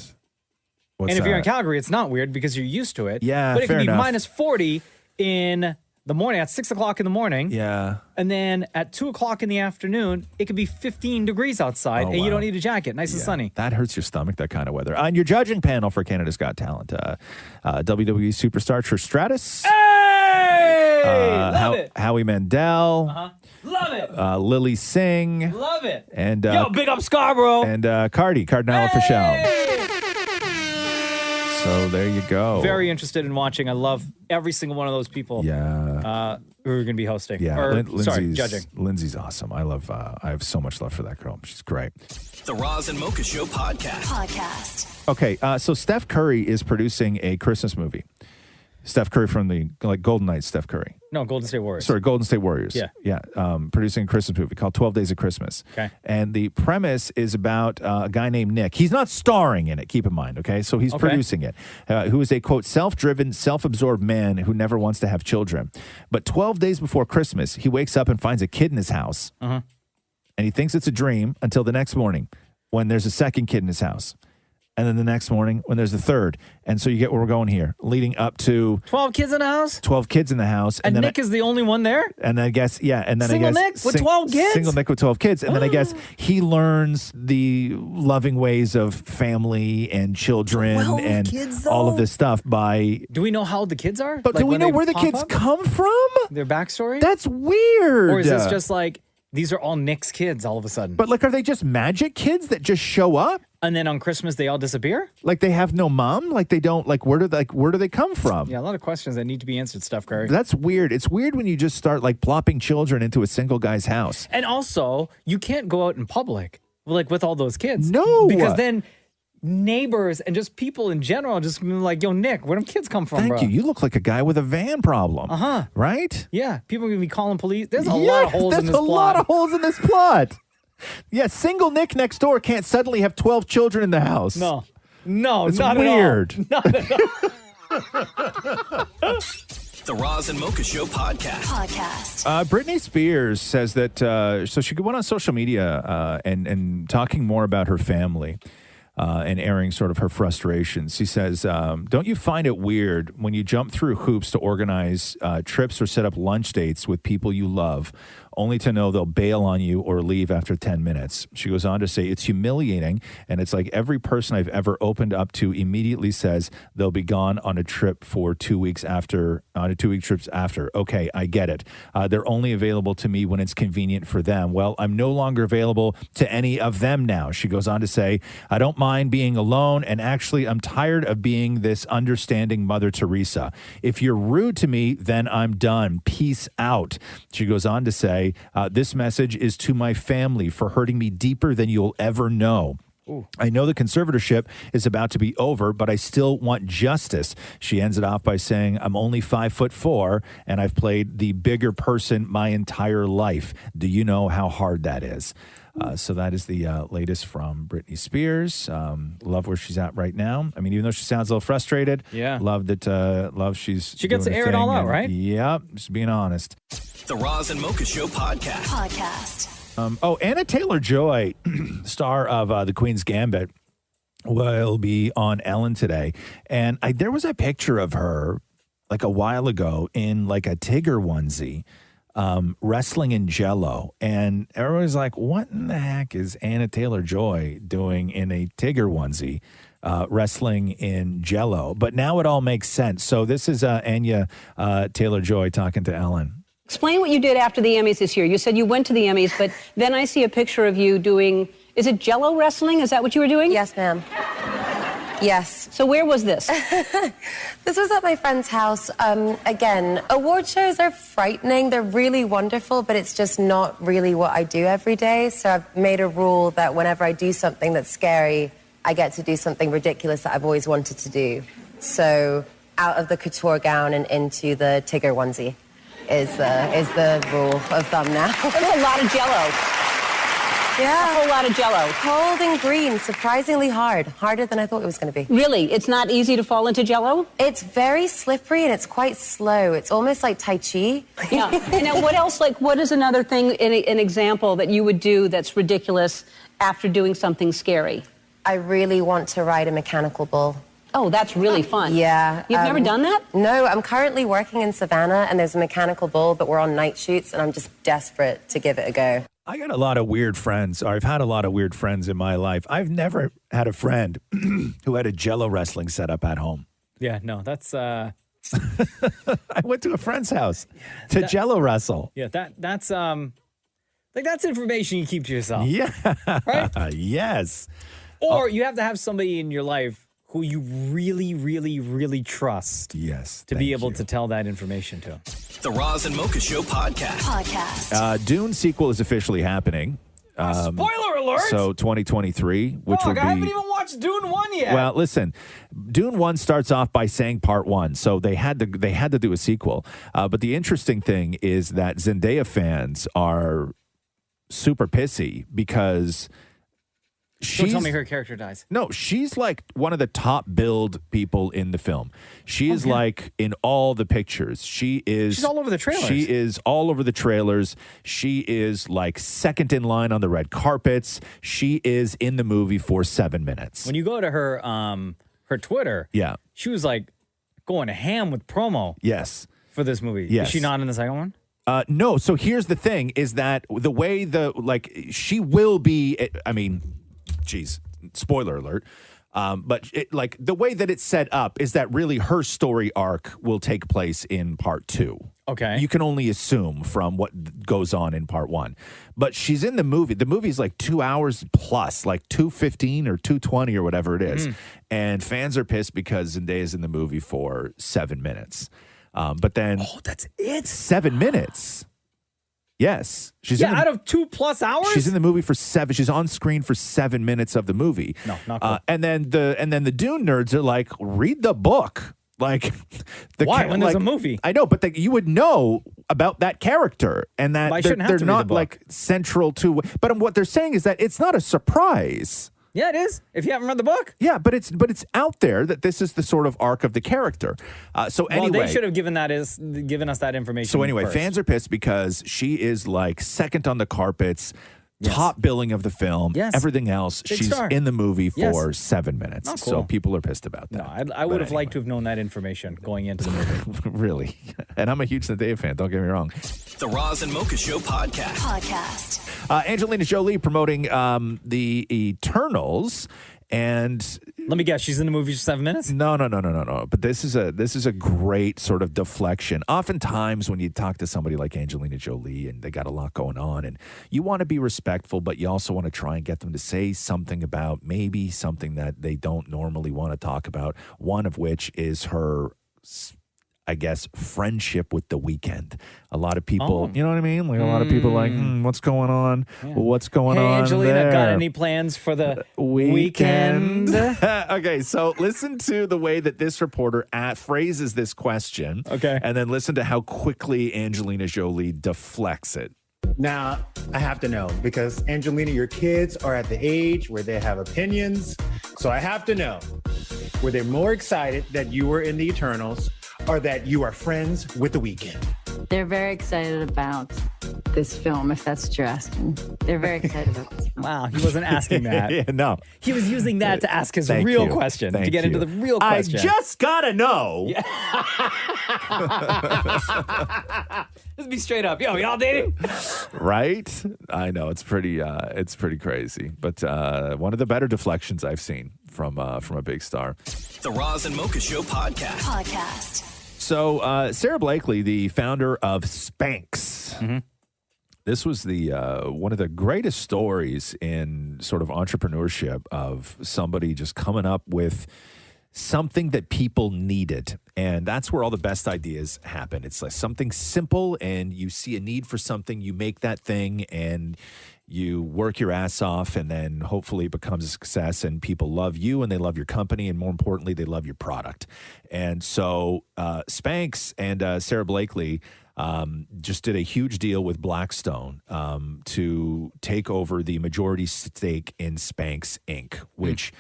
What's and if you're in that? Calgary, it's not weird because you're used to it. Yeah, But it fair can be enough. minus 40 in the morning at 6 o'clock in the morning. Yeah. And then at 2 o'clock in the afternoon, it could be 15 degrees outside and you don't need a jacket. Nice and sunny. That hurts your stomach, that kind of weather. On your judging panel for Canada's Got Talent, WWE superstar Trish Stratus. Hey! Love it. Howie Mandel. Love it. Lily Singh. Love it. And Yo, big up Scarborough. And Cardinal Official. So there you go. Very interested in watching. I love every single one of those people. Yeah. Who are going to be hosting. Yeah, Or, sorry, judging. Lindsay's awesome. I have so much love for that girl. She's great. The Roz and Mocha Show podcast. Okay, so Steph Curry is producing a Christmas movie. Steph Curry from the Golden Knights, Steph Curry. No, Golden State Warriors. Sorry, Golden State Warriors. Yeah. Producing a Christmas movie called 12 Days of Christmas. Okay. And the premise is about a guy named Nick. He's not starring in it, keep in mind, okay? So he's producing it. Who is a, quote, self-driven, self-absorbed man who never wants to have children. But 12 days before Christmas, he wakes up and finds a kid in his house. Uh-huh. And he thinks it's a dream until the next morning when there's a second kid in his house. And then the next morning when there's a third. And so you get where we're going here, leading up to 12 kids in the house? 12 kids in the house. And then Nick is the only one there? And then I guess, and then Single I guess. Nick with 12 kids? Single Nick with 12 kids. And then I guess he learns the loving ways of family and children 12 and kids, all of though? this stuff by. Do we know how old the kids are? But do we when know they where the pop kids up? come from? Their backstory? That's weird. Or is this just like, these are all Nick's kids all of a sudden? But are they just magic kids that just show up? And then on Christmas, they all disappear? Like they have no mom? Like they don't, where do they come from? Yeah, a lot of questions that need to be answered, Steph Curry. That's weird. It's weird when you just start plopping children into a single guy's house. And also, you can't go out in public with all those kids. No. Because then neighbors and just people in general just like, yo, Nick, where do kids come from, Thank bro? you. You look like a guy with a van problem. Uh-huh. Right? Yeah. People are going to be calling police. There's a lot of holes in this plot. There's a lot of holes in this plot. Yeah, single Nick next door can't suddenly have 12 children in the house. No, it's not weird. At all. Not at all. The Roz and Mocha Show podcast. Britney Spears says that so she went on social media and talking more about her family and airing sort of her frustrations. She says, don't you find it weird when you jump through hoops to organize trips or set up lunch dates with people you love, only to know they'll bail on you or leave after 10 minutes? She goes on to say, it's humiliating, and it's like every person I've ever opened up to immediately says they'll be gone on a trip for 2 weeks after, on a 2-week trips after. Okay, I get it. They're only available to me when it's convenient for them. Well, I'm no longer available to any of them now. She goes on to say, I don't mind being alone, and actually I'm tired of being this understanding Mother Teresa. If you're rude to me, then I'm done. Peace out. She goes on to say, this message is to my family for hurting me deeper than you'll ever know. Ooh. I know the conservatorship is about to be over, but I still want justice. She ends it off by saying, I'm only 5'4", and I've played the bigger person my entire life. Do you know how hard that is? So that is the latest from Britney Spears. Love where she's at right now. I mean, even though she sounds a little frustrated, love that. Love she gets to air it all out, right? Yep, just being honest. The Roz and Mocha Show podcast. Anna Taylor-Joy, star of The Queen's Gambit, will be on Ellen today. And there was a picture of her like a while ago in like a Tigger onesie, wrestling in Jell-O. And everyone's like, what in the heck is Anna Taylor-Joy doing in a Tigger onesie? Wrestling in Jell-O. But now it all makes sense. So this is Anya Taylor-Joy talking to Ellen. Explain what you did after the Emmys this year. You said you went to the Emmys, but then I see a picture of you doing, is it Jell-O wrestling? Is that what you were doing? Yes, ma'am. Yes. So where was this? This was at my friend's house. Again, award shows are frightening. They're really wonderful, but it's just not really what I do every day. So I've made a rule that whenever I do something that's scary, I get to do something ridiculous that I've always wanted to do. So out of the couture gown and into the Tigger onesie is the rule of thumb now. That's a lot of Jell-O. Yeah. A whole lot of Jell-O. Cold and green, surprisingly hard. Harder than I thought it was going to be. Really? It's not easy to fall into Jell-O? It's very slippery and it's quite slow. It's almost like Tai Chi. Yeah. And now what else, like what is another thing, an example that you would do that's ridiculous after doing something scary? I really want to ride a mechanical bull. Oh, that's really fun. Yeah. You've never done that? No, I'm currently working in Savannah and there's a mechanical bull, but we're on night shoots and I'm just desperate to give it a go. I got a lot of weird friends, or I've had a lot of weird friends in my life. I've never had a friend who had a Jell-O wrestling set up at home. Yeah, no, that's... I went to a friend's house to Jell-O wrestle. Yeah, that's information you keep to yourself. Yeah. Right? Yes. Or you have to have somebody in your life who you really, really, really trust. Yes. To be able to tell that information to. The Roz and Mocha Show podcast. Dune sequel is officially happening. Spoiler alert! So 2023, which will be... I haven't even watched Dune 1 yet. Well, listen, Dune 1 starts off by saying part 1, so they had to do a sequel. But the interesting thing is that Zendaya fans are super pissy because... Don't tell me her character dies. No, she's like one of the top billed people in the film. She is like in all the pictures. She's all over the trailers. She is all over the trailers. She is like second in line on the red carpets. She is in the movie for 7 minutes. When you go to her Twitter, she was like going ham with promo. Yes. For this movie. Yes. Is she not in the second one? No. So here's the thing: is that the way she will be? I mean. Geez, spoiler alert. But the way that it's set up is that really her story arc will take place in part 2. Okay. You can only assume from what goes on in part 1. But she's in the movie. The movie's like 2 hours plus, like 2:15 or 2:20 or whatever it is. And fans are pissed because Zendaya's in the movie for 7 minutes. But then... Oh, that's it? 7 minutes. Yes. Out of 2+ hours? She's in the movie for 7. She's on screen for 7 minutes of the movie. No, not cool. And then the Dune nerds are like, read the book. Like, why? When there's a movie? I know, but you would know about that character and that But I shouldn't have they're to read the not book. like central to. But what they're saying is that it's not a surprise. Yeah, it is. If you haven't read the book. Yeah, but it's out there that this is the sort of arc of the character. So anyway, they should have given us that information. So anyway, first. fans are pissed because she is like second on the carpets. Top billing of the film. Yes. Everything else, Big she's star. in the movie for Yes. 7 minutes. Not So cool. people are pissed about that. No, I would have liked to have known that information going into the movie. Really. And I'm a huge Zendaya fan, don't get me wrong. The Roz and Mocha Show podcast. Angelina Jolie promoting the Eternals. And let me guess, she's in the movie for 7 minutes? No. But this is a great sort of deflection. Oftentimes when you talk to somebody like Angelina Jolie and they got a lot going on and you want to be respectful, but you also want to try and get them to say something about maybe something that they don't normally want to talk about. One of which is her, I guess, friendship with The Weeknd. A lot of people, you know what I mean? Like a lot of people are like, what's going on? Yeah. Well, what's going on Angelina, there? got any plans for the weekend? Okay, so listen to the way that this reporter phrases this question. Okay. And then listen to how quickly Angelina Jolie deflects it. Now, I have to know, because Angelina, your kids are at the age where they have opinions. So I have to know, were they more excited that you were in the Eternals or that you are friends with The Weeknd? They're very excited about this film, if that's what you're asking. They're very excited about this film. Wow, he wasn't asking that. Yeah, no. He was using that to ask his Thank real you. question, Thank to get into you. the real question. I just gotta know. Let's be straight up. Yo, y'all dating? Right? I know it's pretty crazy, but one of the better deflections I've seen from a big star. The Roz and Mocha Show podcast. So Sarah Blakely, the founder of Spanx. Mm-hmm. This was the one of the greatest stories in sort of entrepreneurship of somebody just coming up with something that people needed. And that's where all the best ideas happen. It's like something simple and you see a need for something, you make that thing and you work your ass off and then hopefully it becomes a success and people love you and they love your company and more importantly, they love your product. And so Spanx and Sarah Blakely just did a huge deal with Blackstone to take over the majority stake in Spanx Inc., which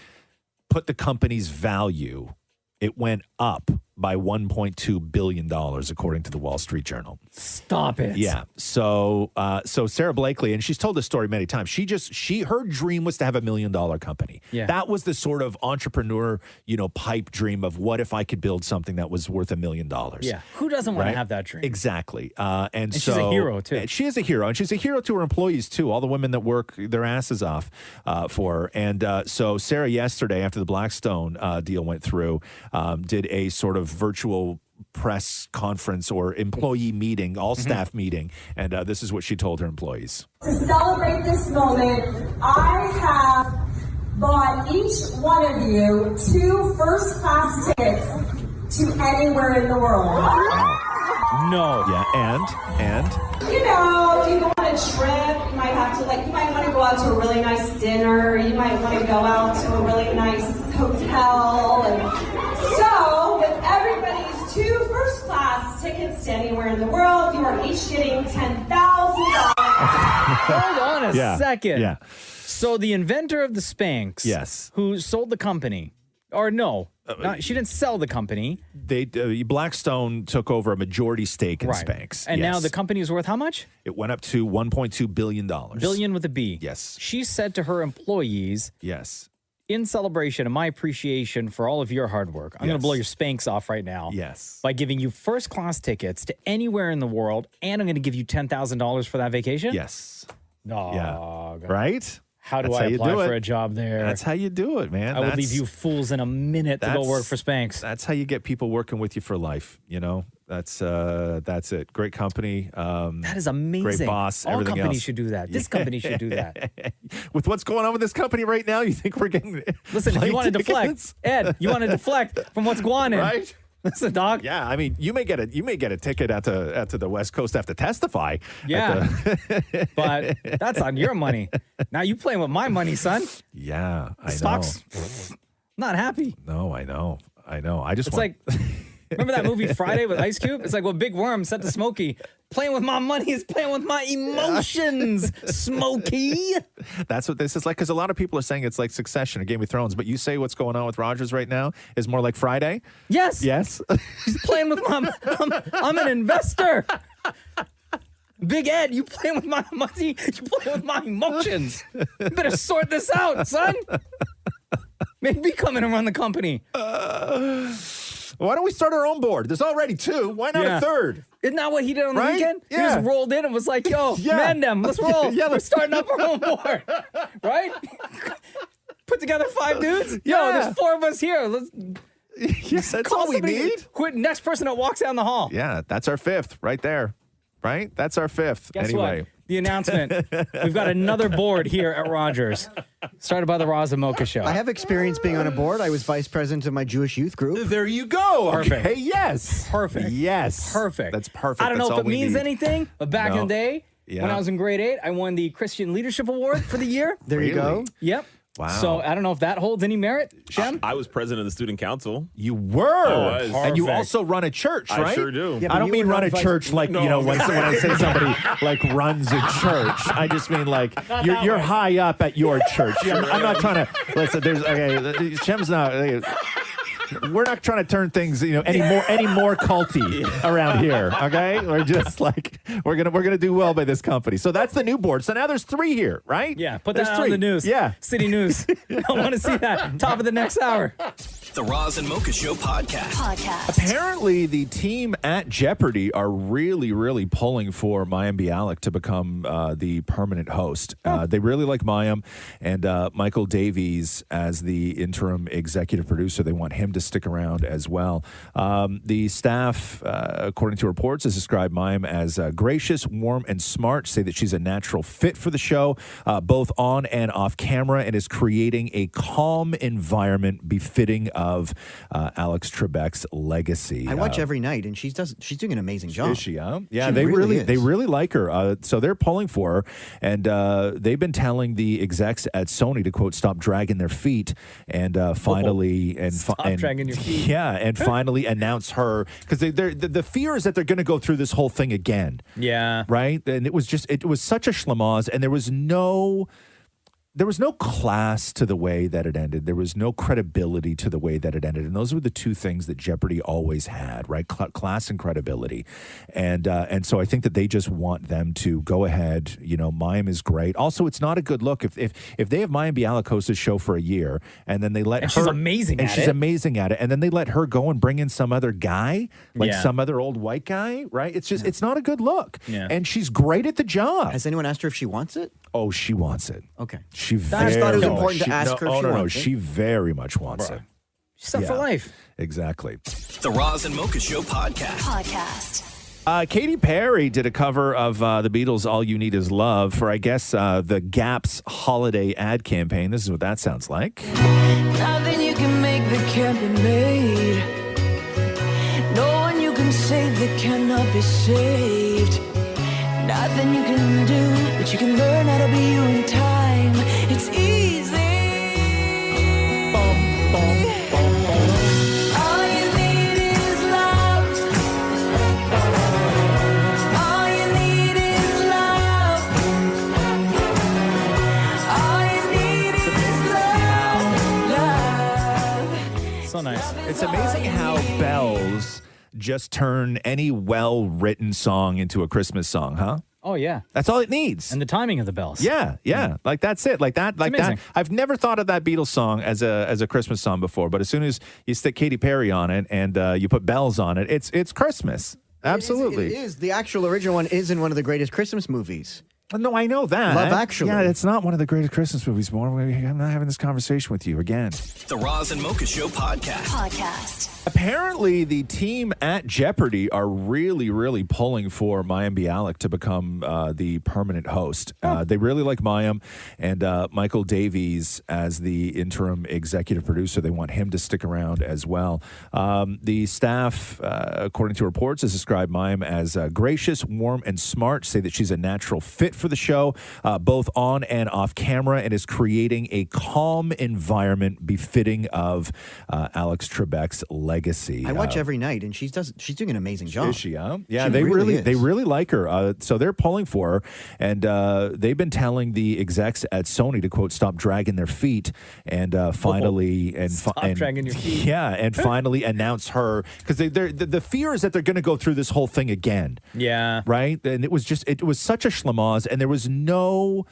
put the company's value, it went up by $1.2 billion, according to the Wall Street Journal. Stop it. Yeah. So Sarah Blakely, and she's told this story many times. Her dream was to have $1 million company. Yeah. That was the sort of entrepreneur, pipe dream of what if I could build something that was worth $1 million. Yeah. Who doesn't want to have that dream? Exactly. And she's a hero, too. And she is a hero. And she's a hero to her employees, too. All the women that work their asses off for her. And so Sarah yesterday, after the Blackstone deal went through, did a sort of virtual press conference or employee meeting, all staff meeting. And this is what she told her employees. To celebrate this moment, I have bought each one of you 2 first-class tickets to anywhere in the world. No. Yeah, and? You go on a trip, you might have to, you might want to go out to a really nice dinner, you might want to go out to a really nice hotel, and so with everybody's 2 first-class tickets to anywhere in the world, you are each getting $10,000. Hold on a second. Yeah. So the inventor of the Spanx, Yes. who sold the company, or no, she didn't sell the company. Blackstone took over a majority stake in Spanx. And Yes. now the company is worth how much? It went up to $1.2 billion. Billion with a B. Yes. She said to her employees, Yes. in celebration of my appreciation for all of your hard work, I'm going to blow your Spanx off right now. Yes. By giving you first-class tickets to anywhere in the world, and I'm going to give you $10,000 for that vacation? Yes. Dog. Right? How do That's I how you apply do it. for a job there? That's how you do it, man. I would leave you fools in a minute to go work for Spanx. That's how you get people working with you for life. That's it. Great company. That is amazing. Great boss. All everything companies else. should do that. This company should do that. With what's going on with this company right now, you think we're getting? Listen, if you want to tickets? deflect, Ed, you want to deflect from what's going on, Right? Listen, dog. Yeah, I mean, you may get a ticket out to the West Coast to have to testify. Yeah, but that's on your money. Now you playing with my money, son. Yeah, I Stocks. know. Not happy. No, I know. I just It's want... like, remember that movie Friday with Ice Cube? It's like what Big Worm said to Smokey. Playing with my money is playing with my emotions, Smokey. That's what this is like, because a lot of people are saying it's like Succession or Game of Thrones, but you say what's going on with Rogers right now is more like Friday? Yes. Yes? He's playing with my... I'm an investor. Big Ed, you playing with my money? You playing with my emotions. You better sort this out, son. Maybe come in and run the company. Why don't we start our own board? There's already 2. Why not a third? Isn't that what he did on the Right? weekend? Yeah. He just rolled in and was like, yo, man them, let's roll. Yeah, We're starting up our own board. Right? Put together 5 dudes. Yo, there's 4 of us here. Let's Yes, that's all we need. Next person that walks down the hall. Yeah, that's our 5th right there. Right? That's our 5th. Guess anyway. what? The announcement. We've got another board here at Rogers, started by the Roz and Mocha Show. I have experience being on a board. I was vice president of my Jewish youth group. There you go. Perfect. Okay, yes. Perfect. Yes. Perfect. That's perfect. I don't know That's if all it we means need. anything, but back in the day, when I was in grade 8, I won the Christian Leadership Award for the year. There you go. Yep. Wow. So I don't know if that holds any merit, Shem. I was president of the student council. You were. I was. And you also run a church, right? I sure do. I don't mean run a church like, when I say somebody like runs a church. I just mean like you're high up at your church. I'm not trying to, listen, Shem's not, we're not trying to turn things, any more culty around here. Okay, we're just like we're gonna do well by this company. So that's the new board. So now there's 3 here, right? Yeah, put There's that on 3. the news. Yeah, City News. I want to see that. Top of the next hour. The Roz and Mocha Show podcast. Apparently, the team at Jeopardy are really, really pulling for Mayim Bialik to become the permanent host. They really like Mayim, and Michael Davies as the interim executive producer. They want him to stick around as well. The staff, according to reports, has described Mayim as gracious, warm, and smart, say that she's a natural fit for the show, both on and off camera, and is creating a calm environment befitting of Alex Trebek's legacy. I watch every night, and she's doing an amazing job. Is she? Huh? Yeah, She they is. really like her. So they're pulling for her, and they've been telling the execs at Sony to quote stop dragging their feet and finally Stop dragging your feet. Yeah, and finally announce her because the fear is that they're going to go through this whole thing again. Yeah, right. And it was such a schlamaz, and there was no class to the way that it ended. There was no credibility to the way that it ended. And those were the 2 things that Jeopardy always had, right? Class and credibility. And so I think that they just want them to go ahead. Mayim is great. Also, it's not a good look if they have Mayim Bialik host a show for a year and then they let her. She's amazing and at she's it. amazing at it. And then they let her go and bring in some other guy, some other old white guy, right? It's just, it's not a good look. Yeah. And she's great at the job. Has anyone asked her if she wants it? Oh, she wants it. Okay. She I just thought it was important to ask her if she no, wants it. she very much wants it. She's set for life. Exactly. The Roz and Mocha Show podcast. Katy Perry did a cover of the Beatles' All You Need Is Love for, I guess, the Gap's holiday ad campaign. This is what that sounds like. Nothing you can make that can't be made. No one you can save that cannot be saved. Nothing you can do, but you can learn how to be you in time. It's easy. All you need is love. All you need is love. All you need is love. So nice. It's amazing how bells just turn any well-written song into a Christmas song, huh? Oh, yeah. That's all it needs. And the timing of the bells. Yeah. Like that's it. Like that. amazing. I've never thought of that Beatles song as a Christmas song before, but as soon as you stick Katy Perry on it and you put bells on it, it's Christmas. Absolutely. It is. The actual original one is in one of the greatest Christmas movies. No, I know that. Love Actually. Yeah, it's not one of the greatest Christmas movies. I'm not having this conversation with you again. The Roz and Mocha Show podcast. Apparently, the team at Jeopardy are really, really pulling for Mayim Bialik to become the permanent host. They really like Mayim, and Michael Davies as the interim executive producer. They want him to stick around as well. The staff, according to reports, has described Mayim as gracious, warm, and smart, say that she's a natural fit for the show, both on and off camera, and is creating a calm environment befitting of Alex Trebek's legacy. I watch every night, and she's doing an amazing job. Is she? Yeah, they really like her. So they're pulling for her, and they've been telling the execs at Sony to quote stop dragging their feet, and finally dragging your feet. Yeah, and finally announce her, because the fear is that they're going to go through this whole thing again. Yeah, right. And it was such a schlamaz, and there was no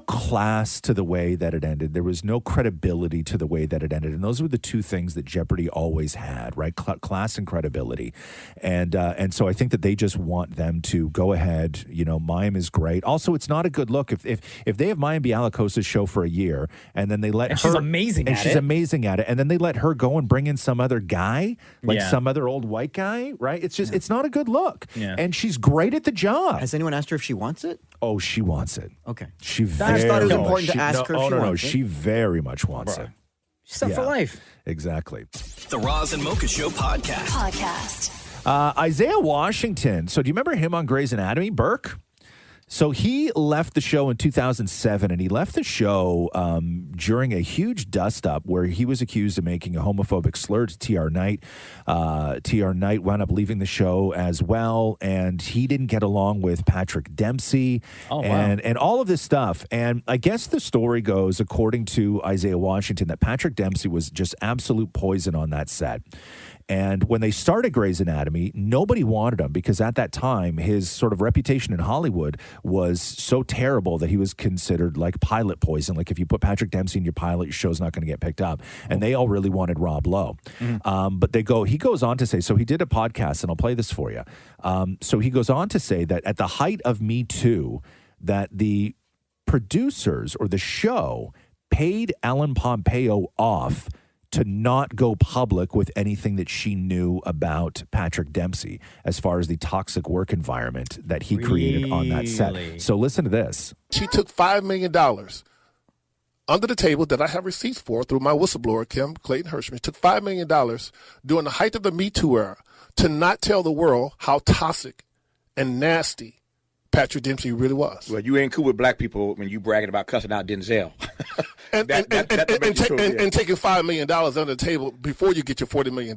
class to the way that it ended. There was no credibility to the way that it ended. And those were the two things that Jeopardy always had, right? Class and credibility. And so I think that they just want them to go ahead. You know, Mayim is great. Also, it's not a good look if they have Mayim Bialik host a show for a year, and then they let her. She's amazing at it. She's amazing at it. And then they let her go and bring in some other guy, like some other old white guy, right? It's just, it's not a good look. Yeah. And she's great at the job. Has anyone asked her if she wants it? Oh, she wants it. Okay. She I just thought it was important to ask her if she wants it. She very much wants it. She's set for life. Exactly. The Roz and Mocha Show podcast. Isaiah Washington. So do you remember him on Grey's Anatomy, Burke? So he left the show in 2007, and he left the show during a huge dust-up where he was accused of making a homophobic slur to T.R. Knight. T.R. Knight wound up leaving the show as well, and he didn't get along with Patrick Dempsey and all of this stuff. And I guess the story goes, according to Isaiah Washington, that Patrick Dempsey was just absolute poison on that set. And when they started Grey's Anatomy, nobody wanted him because at that time, his sort of reputation in Hollywood was so terrible that he was considered like pilot poison. Like if you put Patrick Dempsey in your pilot, your show's not going to get picked up. And they all really wanted Rob Lowe. But he goes on to say, so he did a podcast, and I'll play this for you. So he goes on to say that at the height of Me Too, that the producers or the show paid Ellen Pompeo off to not go public with anything that she knew about Patrick Dempsey as far as the toxic work environment that he created on that set. So listen to this. She took $5 million under the table that I have receipts for through my whistleblower, Kim Clayton Hirschman. She took $5 million during the height of the Me Too era to not tell the world how toxic and nasty Patrick Dempsey really was. Well, you ain't cool with black people when you bragging about cussing out Denzel. and taking $5 million under the table before you get your $40 million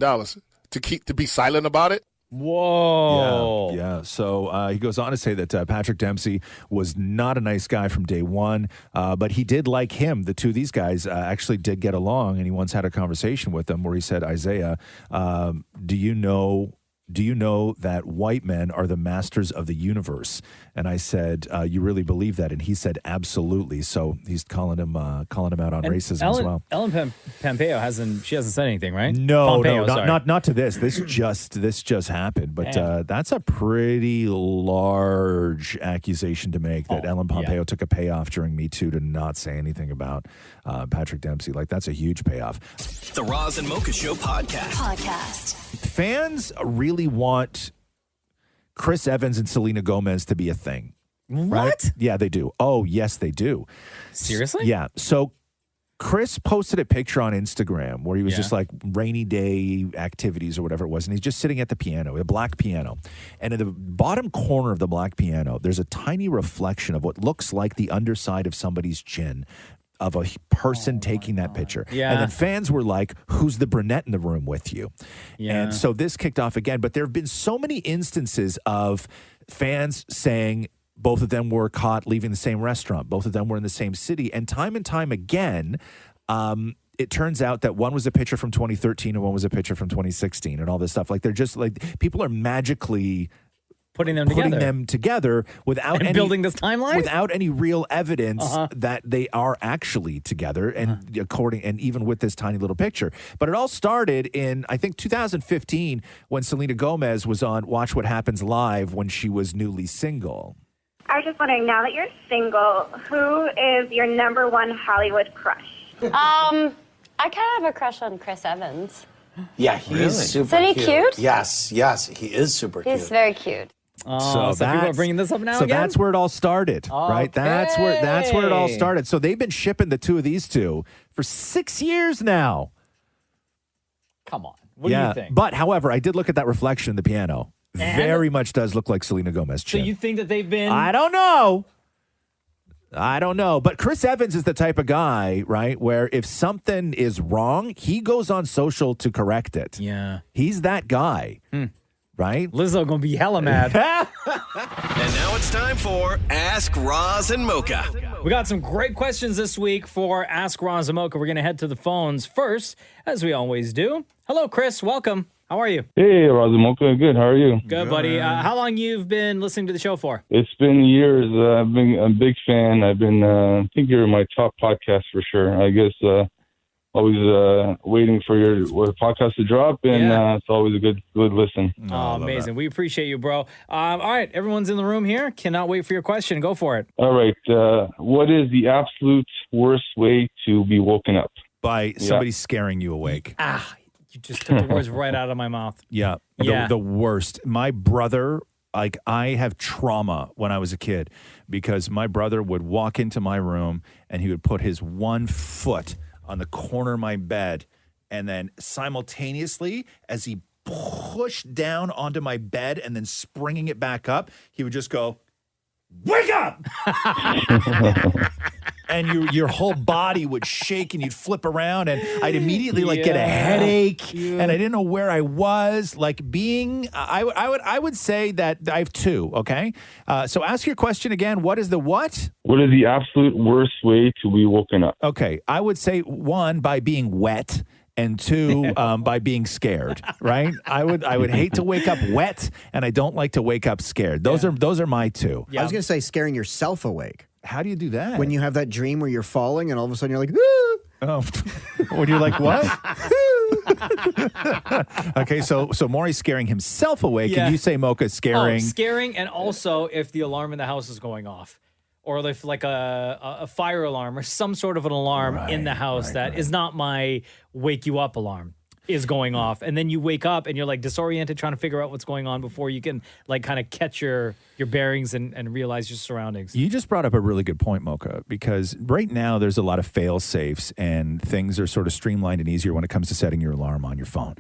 to be silent about it. Whoa. Yeah. So he goes on to say that Patrick Dempsey was not a nice guy from day one, but he did like him. The two of these guys actually did get along, and he once had a conversation with them where he said, Isaiah, do you know that white men are the masters of the universe? And I said, you really believe that? And he said, absolutely. So he's calling him out on racism as well. Ellen Pompeo hasn't said anything, right? No, not to this. This just happened. But that's a pretty large accusation to make that Ellen Pompeo took a payoff during Me Too to not say anything about Patrick Dempsey. Like, that's a huge payoff. The Roz and Mocha Show podcast. Fans really want Chris Evans and Selena Gomez to be a thing. What? Right? Yeah, they do. Oh, yes, they do. Seriously? Yeah. So Chris posted a picture on Instagram where he was just like rainy day activities or whatever it was. And he's just sitting at the piano, a black piano. And in the bottom corner of the black piano, there's a tiny reflection of what looks like the underside of somebody's chin of a person taking that picture. Yeah. And then fans were like, who's the brunette in the room with you? Yeah. And so this kicked off again. But there have been so many instances of fans saying both of them were caught leaving the same restaurant. Both of them were in the same city. And time again, it turns out that one was a picture from 2013 and one was a picture from 2016 and all this stuff. Like, they're just like, people are magically putting them together without and building this timeline without any real evidence that they are actually together, and and even with this tiny little picture. But it all started in, I think, 2015 when Selena Gomez was on Watch What Happens Live when she was newly single. I I was just wondering, now that you're single, who is your number one Hollywood crush? I kind of have a crush on Chris Evans. Yeah, he's super Isn't he cute? Yes, he is super cute. He's very cute. So people are bringing this up now so again? that's where it all started, right? That's where it all Okay. started. So they've been shipping the two of these two for 6 years now. Come on. What do you think? But however, I did look at that reflection in the piano. And? Very much does look like Selena Gomez. So Chin. you think that they've been... I don't know. But Chris Evans is the type of guy, right, where if something is wrong, he goes on social to correct it. Yeah. He's that guy, right? Lizzo gonna be hella mad. And now it's time for Ask Roz and Mocha. We got some great questions this week for Ask Roz and Mocha. We're going to head to the phones first, as we always do. Hello, Chris. Welcome. How are you? Hey, Roz and Mocha. Good. How are you? Good, buddy. How long you've been listening to the show for? It's been years. I've been a big fan. I've been, I think you're my top podcast for sure. I guess always waiting for your podcast to drop, and it's always a good listen. Oh, amazing. We appreciate you, bro. All right, everyone's in the room here. Cannot wait for your question. Go for it. All right. What is the absolute worst way to be woken up? By somebody scaring you awake. You just took the words right out of my mouth. Yeah. The worst. My brother, like, I have trauma when I was a kid because my brother would walk into my room and he would put his one foot on the corner of my bed, and then simultaneously, as he pushed down onto my bed and then springing it back up, he would just go, "Wake up!" And your whole body would shake and you'd flip around, and I'd immediately get a headache, and I didn't know where I was. Like being, I would say that I have two. Okay, so ask your question again. What is the what? What is the absolute worst way to be woken up? Okay, I would say one, by being wet. And two, by being scared, right? I would hate to wake up wet, and I don't like to wake up scared. Those are my two. I was going to say scaring yourself awake. How do you do that? When you have that dream where you're falling and all of a sudden you're like, oh, when you're like, what? Okay, so Maury's scaring himself awake, and you say Mocha scaring. Scaring, and also if the alarm in the house is going off. Or if like a fire alarm or some sort of an alarm in the house that is not my wake you up alarm is going off. And then you wake up and you're like disoriented trying to figure out what's going on before you can like kind of catch your bearings and realize your surroundings. You just brought up a really good point, Mocha, because right now there's a lot of fail safes and things are sort of streamlined and easier when it comes to setting your alarm on your phone.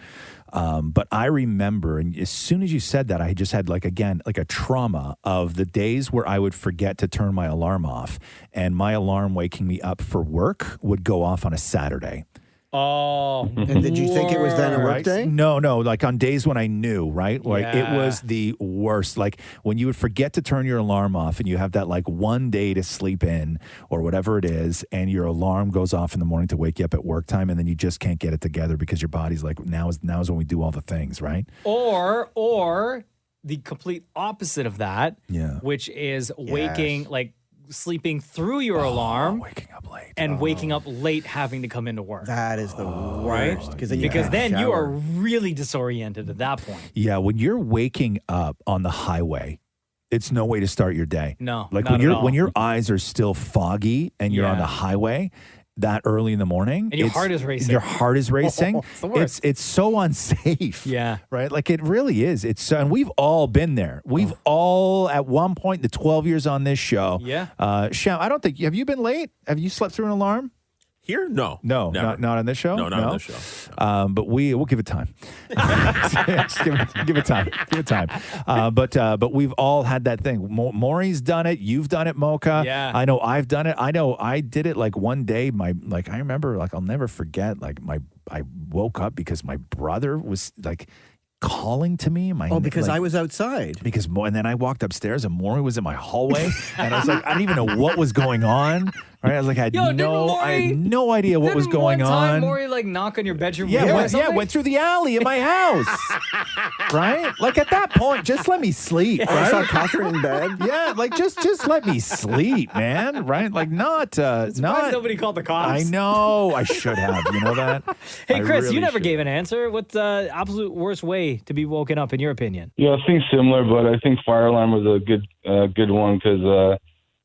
But I remember, and as soon as you said that, I just had like a trauma of the days where I would forget to turn my alarm off, and my alarm waking me up for work would go off on a Saturday. Oh. And did you think it was then a work day? No. Like on days when I knew, right? Like it was the worst. Like when you would forget to turn your alarm off and you have that like one day to sleep in or whatever it is, and your alarm goes off in the morning to wake you up at work time, and then you just can't get it together because your body's like, now is when we do all the things, right? Or the complete opposite of that, which is waking like sleeping through your alarm, waking up late, and waking up late, having to come into work. That is the right? worst. Because then you are really disoriented at that point. Yeah, when you're waking up on the highway, it's no way to start your day. No, like not when your eyes are still foggy and you're on the highway that early in the morning, and your heart is racing. Your heart is racing. It's the worst. It's so unsafe. Yeah. Right? Like it really is. And we've all been there. We've all at one point, the 12 years on this show. Yeah. Sham, I don't think, have you been late? Have you slept through an alarm? Here? No. Not on this show? No, not on this show. But we'll give it time. Just give it time. Give it time. But we've all had that thing. Maury's done it. You've done it, Mocha. Yeah. I know I've done it. I know I did it like one day. I remember, like, I'll never forget, like, I woke up because my brother was like calling to me. Because I was outside. And then I walked upstairs and Maury was in my hallway and I was like, I didn't even know what was going on. Right? I was like, I Yo, had no idea what was going one time on. Maury like knock on your bedroom Yeah, window or went, something? went through the alley in my house. Right? Like at that point, just let me sleep. I Right? saw Catherine in bed. Yeah, like just let me sleep, man. Right? Like not Surprised nobody called the cops. I know. I should have. You know that? Hey, I Chris, really you never should. gave an answer. What's the absolute worst way to be woken up, in your opinion? Yeah, I think similar, but I think fire alarm was a good one because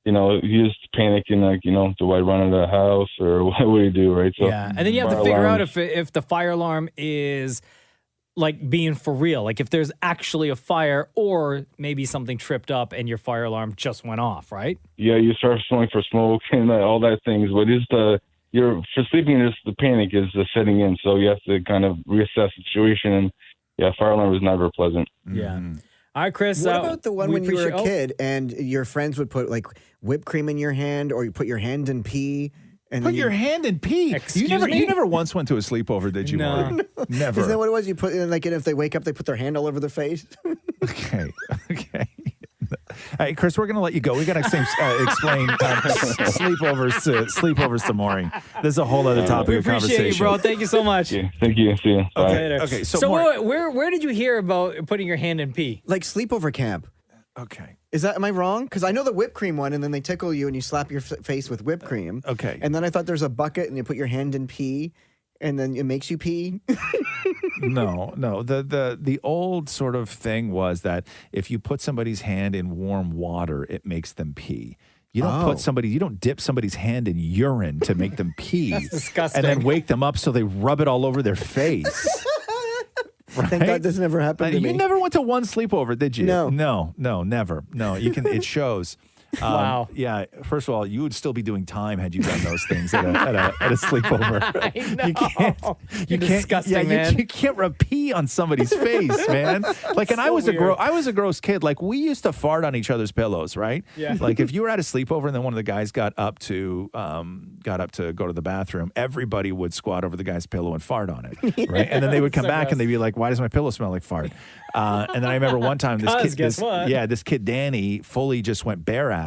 you just panicking like, do I run into the house or what do you do, right? So Yeah, and then you have to fire figure alarm- out if the fire alarm is like being for real, like if there's actually a fire or maybe something tripped up and your fire alarm just went off, right? Yeah, you start smelling for smoke and all that things, but it's for sleeping, just the panic is setting in, so you have to kind of reassess the situation. And yeah, fire alarm was never pleasant. Yeah. All right, Chris. What about the one we when you were a appreciate- kid and your friends would put like whipped cream in your hand, or you put your hand in pee? And Put then your hand in pee. Excuse You me? never once went to a sleepover, did you, Maury? Never. Isn't that what it was? You put in, like, and if they wake up, they put their hand all over their face. Okay. Hey, Chris, we're going to let you go. We got to explain sleepovers to Maury. This is a whole other topic We of appreciate conversation. you, bro. Thank you so much. Yeah, thank you. See you. Bye. Later. Okay, So, Maury- where did you hear about putting your hand in pee? Like sleepover camp. Okay. Am I wrong? Because I know the whipped cream one, and then they tickle you and you slap your face with whipped cream. Okay. And then I thought there's a bucket and you put your hand in pee, and then it makes you pee. No. The old sort of thing was that if you put somebody's hand in warm water, it makes them pee. You don't you don't dip somebody's hand in urine to make them pee. That's disgusting. And then wake them up so they rub it all over their face. Thank God this never happened to me. You never went to one sleepover, did you? No. No, never. No, you can. It shows. Wow. Yeah. First of all, you would still be doing time had you done those things at a sleepover. You can't. You're disgusting, yeah, man. You can't rub pee on somebody's face, man. Like, and I was a gross kid. Like, we used to fart on each other's pillows, right? Yeah. Like, if you were at a sleepover and then one of the guys got up to go to the bathroom, everybody would squat over the guy's pillow and fart on it, right? And then they would come So back gross. and they'd be like, "Why does my pillow smell like fart?" And then I remember one time this kid Danny fully just went bare ass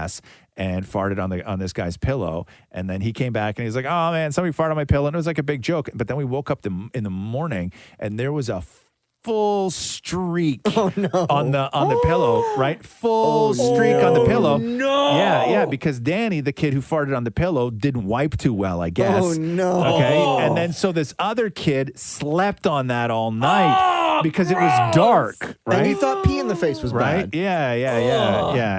and farted on this guy's pillow, and then he came back and he's like, "Oh man, somebody farted on my pillow," and it was like a big joke. But then we woke up in the morning and there was a full streak on the pillow, right? Full streak on the pillow. No. Yeah, because Danny, the kid who farted on the pillow, didn't wipe too well, I guess. Oh, no. Okay, and then so this other kid slept on that all night because it was dark, right? And he thought pee in the face was Right? bad. Yeah.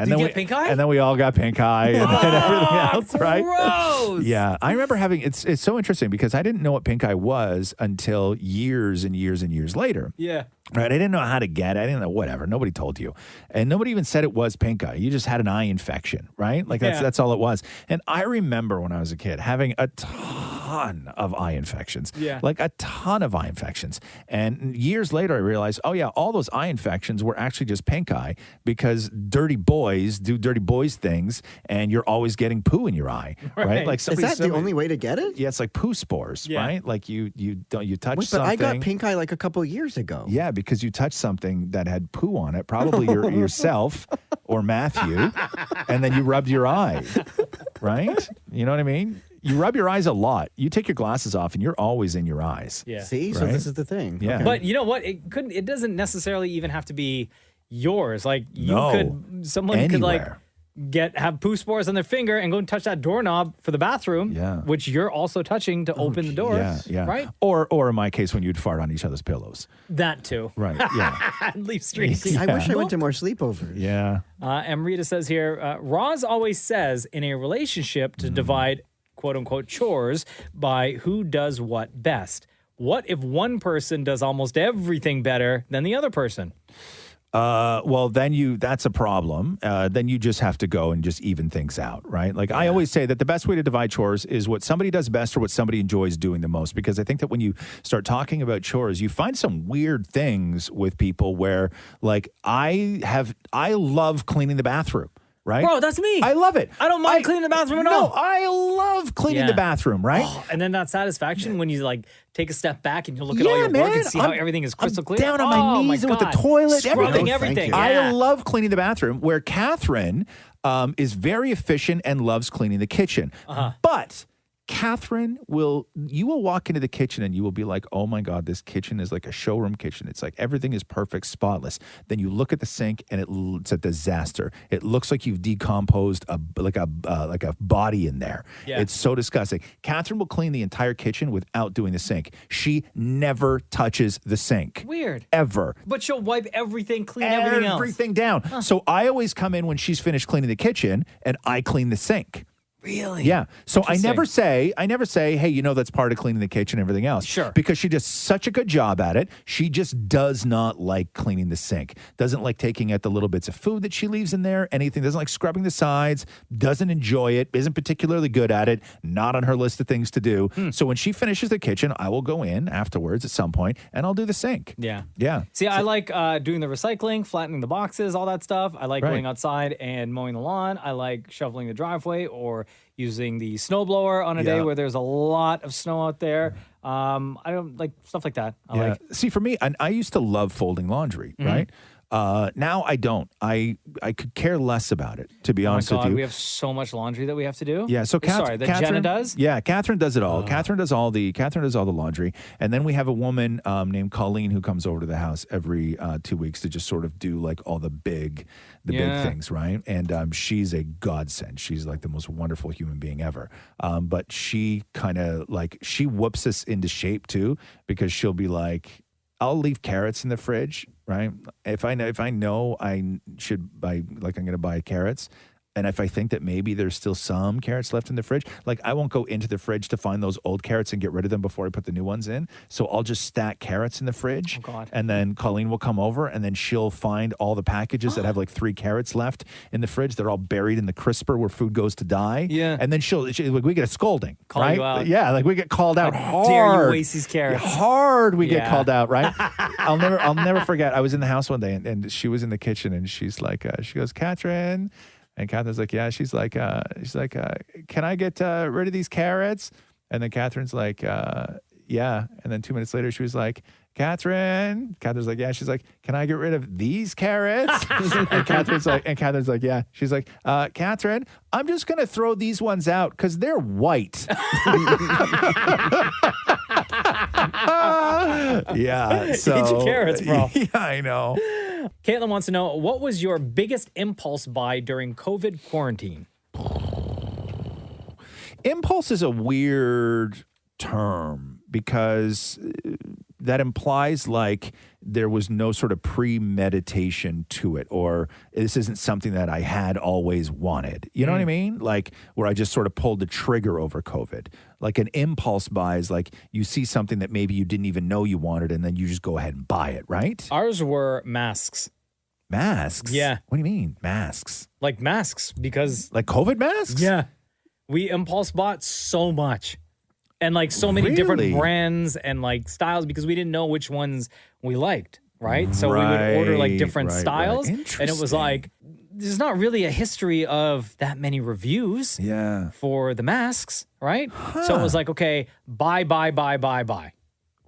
And Did then you get pink eye? And then we all got pink eye and everything else, right? Gross. Yeah. I remember having it's so interesting because I didn't know what pink eye was until years and years and years later. Yeah. Right. I didn't know how to get it. I didn't know whatever. Nobody told you. And nobody even said it was pink eye. You just had an eye infection, right? Like that's all it was. And I remember when I was a kid having a ton of eye infections. Yeah. Like a ton of eye infections. And years later I realized, oh yeah, all those eye infections were actually just pink eye because dirty boys do dirty boys things and you're always getting poo in your eye. Right? Like Is that the only way to get it? Yeah, it's like poo spores, right? Like you touch Wait, but something. I got pink eye like a couple of years ago. Yeah, because you touched something that had poo on it, probably yourself or Matthew, and then you rubbed your eye, right? You know what I mean? You rub your eyes a lot. You take your glasses off, and you're always in your eyes. Yeah. See? So Right? this is the thing. Yeah. But you know what? It doesn't necessarily even have to be yours. Like someone could like have poo spores on their finger and go and touch that doorknob for the bathroom, which you're also touching to open the doors. Yeah. Right? Or in my case, when you'd fart on each other's pillows. That too. Right. Yeah. Leave streaks. See, I wish I went to more sleepovers. Yeah. And Rita says here, Roz always says in a relationship to divide quote unquote chores by who does what best. What if one person does almost everything better than the other person? Well, then that's a problem. Then you just have to go and just even things out, right? Like I always say that the best way to divide chores is what somebody does best or what somebody enjoys doing the most. Because I think that when you start talking about chores, you find some weird things with people where like I love cleaning the bathroom. right? Bro, that's me. I love it. I don't mind cleaning the bathroom at all. No, I love cleaning the bathroom, right? Oh, and then that satisfaction when you like take a step back and you look at all your work and see how everything is crystal clear. Down on my knees with the toilet, scrubbing everything. I love cleaning the bathroom. Where Catherine is very efficient and loves cleaning the kitchen, but Catherine you will walk into the kitchen and you will be like, oh my God, this kitchen is like a showroom kitchen. It's like everything is perfect, spotless. Then you look at the sink and it's a disaster. It looks like you've decomposed like a body in there. Yeah. It's so disgusting. Catherine will clean the entire kitchen without doing the sink. She never touches the sink. Weird. Ever. But she'll wipe everything, clean everything else. Everything down. So I always come in when she's finished cleaning the kitchen and I clean the sink. Really? Yeah. So I never say, hey, that's part of cleaning the kitchen and everything else. Sure. Because she does such a good job at it. She just does not like cleaning the sink. Doesn't like taking out the little bits of food that she leaves in there, anything. Doesn't like scrubbing the sides. Doesn't enjoy it. Isn't particularly good at it. Not on her list of things to do. So when she finishes the kitchen, I will go in afterwards at some point and I'll do the sink. Yeah. Yeah. See, I like doing the recycling, flattening the boxes, all that stuff. I like going outside and mowing the lawn. I like shoveling the driveway or using the snowblower on a day where there's a lot of snow out there. I don't like stuff like that. I like. See, for me, I used to love folding laundry, right? Now I don't. I could care less about it, to be honest with you. We have so much laundry that we have to do. Yeah, so Catherine Jenna does? Yeah, Catherine does it all. Catherine does all the laundry. And then we have a woman named Colleen who comes over to the house every 2 weeks to just sort of do like all the big things, right? And she's a godsend. She's like the most wonderful human being ever. But she kind of like, she whoops us into shape too, because she'll be like, I'll leave carrots in the fridge, right? If I know I should buy, like I'm going to buy carrots, and if I think that maybe there's still some carrots left in the fridge, like I won't go into the fridge to find those old carrots and get rid of them before I put the new ones in. So I'll just stack carrots in the fridge. Oh, God. And then Colleen will come over and then she'll find all the packages that have like 3 carrots left in the fridge. They're all buried in the crisper where food goes to die. Yeah. And then she like, we get a scolding, Call right? you out. Yeah, like we get called out How hard. dare you waste these carrots? Hard we get called out, right? I'll never forget. I was in the house one day and she was in the kitchen and she's like, she goes, Catherine. And Catherine's like, yeah. She's like, can I get rid of these carrots? And then Catherine's like, yeah. And then 2 minutes later, she was like, Catherine's like, yeah. She's like, can I get rid of these carrots? and Catherine's like, yeah. She's like, Catherine, I'm just gonna throw these ones out because they're white. Yeah. So Eat your carrots, bro. Yeah, I know. Caitlin wants to know, what was your biggest impulse buy during COVID quarantine? Impulse is a weird term because that implies like there was no sort of premeditation to it, or this isn't something that I had always wanted. You know what I mean? Like where I just sort of pulled the trigger over COVID. Like an impulse buy is like you see something that maybe you didn't even know you wanted and then you just go ahead and buy it, right? Ours were masks. Masks? Yeah. What do you mean, masks? Like masks, because... Like COVID masks? Yeah. We impulse bought so much. And like so many different brands and like styles because we didn't know which ones we liked, right? So we would order like different styles. And it was like, there's not really a history of that many reviews for the masks, right? So it was like, okay, buy.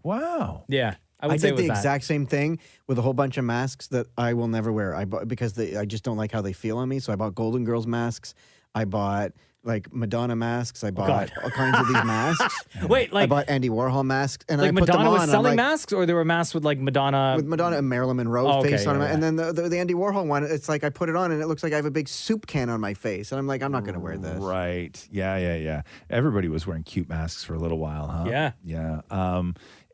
Wow. Yeah. I would say did it was the that. exact same thing with a whole bunch of masks that I will never wear. I bought because I just don't like how they feel on me. So I bought Golden Girls masks. I bought like Madonna masks. I bought all kinds of these masks. Wait, like I bought Andy Warhol masks, and like I put them Madonna on. was and selling I'm like, masks, or there were masks with like Madonna and Marilyn Monroe face on yeah, them, and then the Andy Warhol one. It's like I put it on, and it looks like I have a big soup can on my face, and I'm like, I'm not going to wear this. Right? Yeah. Everybody was wearing cute masks for a little while, huh? Yeah.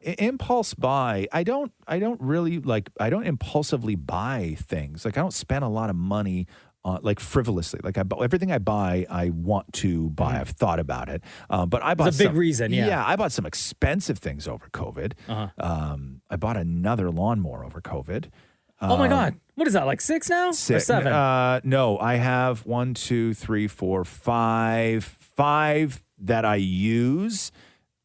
Impulse buy. I don't really like. I don't impulsively buy things. Like I don't spend a lot of money. Like frivolously, like everything I buy, I want to buy. I've thought about it, but I bought It's a big reason. Yeah, I bought some expensive things over COVID. I bought another lawnmower over COVID. Oh my God, what is that? Like 6 now? Or 7? No, I have 1, 2, 3, 4, 5 that I use,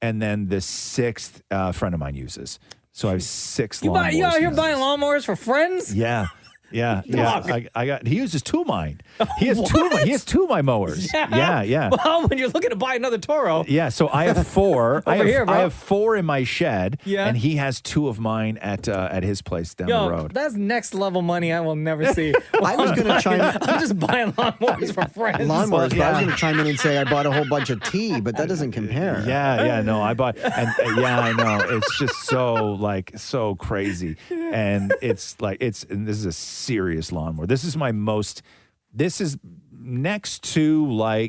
and then the 6th friend of mine uses. So I have 6 lawnmowers. You out here buying lawnmowers for friends? Yeah. Yeah, Dog. I got. He uses two of mine. He has two. He has two of my mowers. Yeah. Well, when you're looking to buy another Toro. Yeah, so I have four. Over here, bro. I have four in my shed, Yeah. and he has two of mine at his place down the road. That's next level money I will never see. I was going to chime in. I'm just buying lawnmowers for friends. Lawnmowers, but I was going to chime in and say I bought a whole bunch of tea, but that doesn't compare. Yeah, no, I bought, and I know it's just so crazy, and and this is a serious lawnmower. This is next to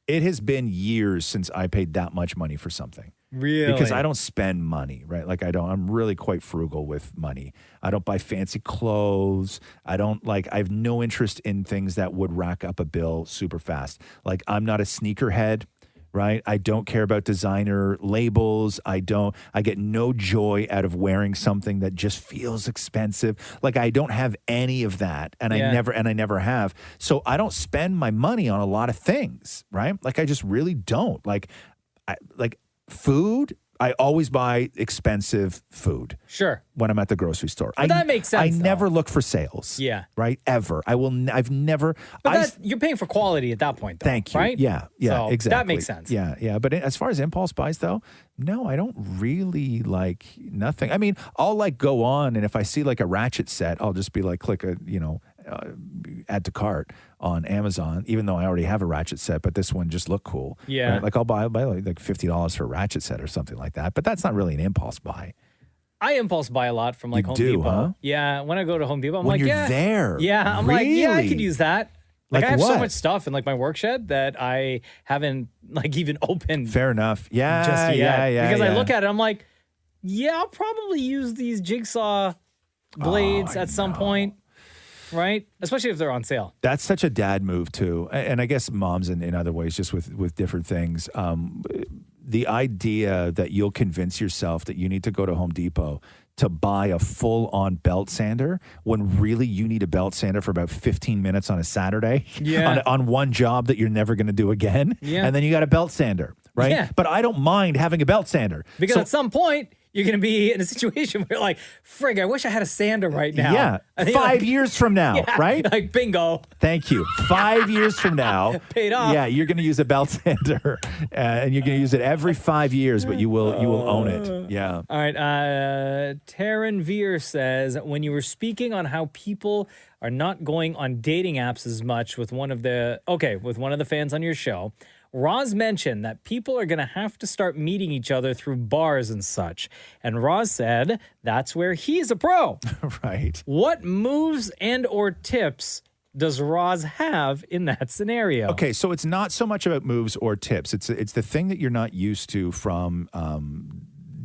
it has been years since I paid that much money for something. Really? Because I don't spend money, right? I'm really quite frugal with money. I don't buy fancy clothes. I have no interest in things that would rack up a bill super fast. I'm not a sneakerhead, right? I don't care about designer labels. I get no joy out of wearing something that just feels expensive. I don't have any of that. And I never have. So I don't spend my money on a lot of things, right? I just really don't. Food, I always buy expensive food. Sure. When I'm at the grocery store. But that makes sense, I never look for sales. Yeah. Right? Ever. I've never. But you're paying for quality at that point, though. Thank you. Right? Yeah, So exactly. That makes sense. Yeah. But as far as impulse buys, though, no, I don't really nothing. I mean, I'll go on, and if I see a ratchet set, I'll just be click a, add to cart on Amazon, even though I already have a ratchet set, but this one just looked cool. Yeah. Right? I'll buy $50 for a ratchet set or something like that, but that's not really an impulse buy. I impulse buy a lot from You Home do, Depot. huh? Yeah, when I go to Home Depot, I'm When like, you're yeah. there? Yeah, I'm like, yeah, I Really? could use that. I have so what? much stuff in my work shed that I haven't even opened. Fair enough. Yeah, just yet. yeah. Because I look at it, I'm like, yeah, I'll probably use these jigsaw blades at some point. Right? Especially if they're on sale. That's such a dad move, too. And I guess moms in other ways, just with different things. The idea that you'll convince yourself that you need to go to Home Depot to buy a full-on belt sander when really you need a belt sander for about 15 minutes on a Saturday on one job that you're never going to do again. Yeah. And then you got a belt sander, right? Yeah. But I don't mind having a belt sander. Because at some point, you're going to be in a situation where you're like, frig, I wish I had a sander right now. Yeah. And then 5 years from now, right? Bingo. Thank you. 5 years from now. Paid off. Yeah, you're going to use a belt sander. And you're going to use it every 5 years, but you will own it. Yeah. All right. Taryn Veer says, when you were speaking on how people are not going on dating apps as much with one of the fans on your show, Roz mentioned that people are going to have to start meeting each other through bars and such. And Roz said that's where he's a pro. Right. What moves and or tips does Roz have in that scenario? Okay, so it's not so much about moves or tips. It's the thing that you're not used to from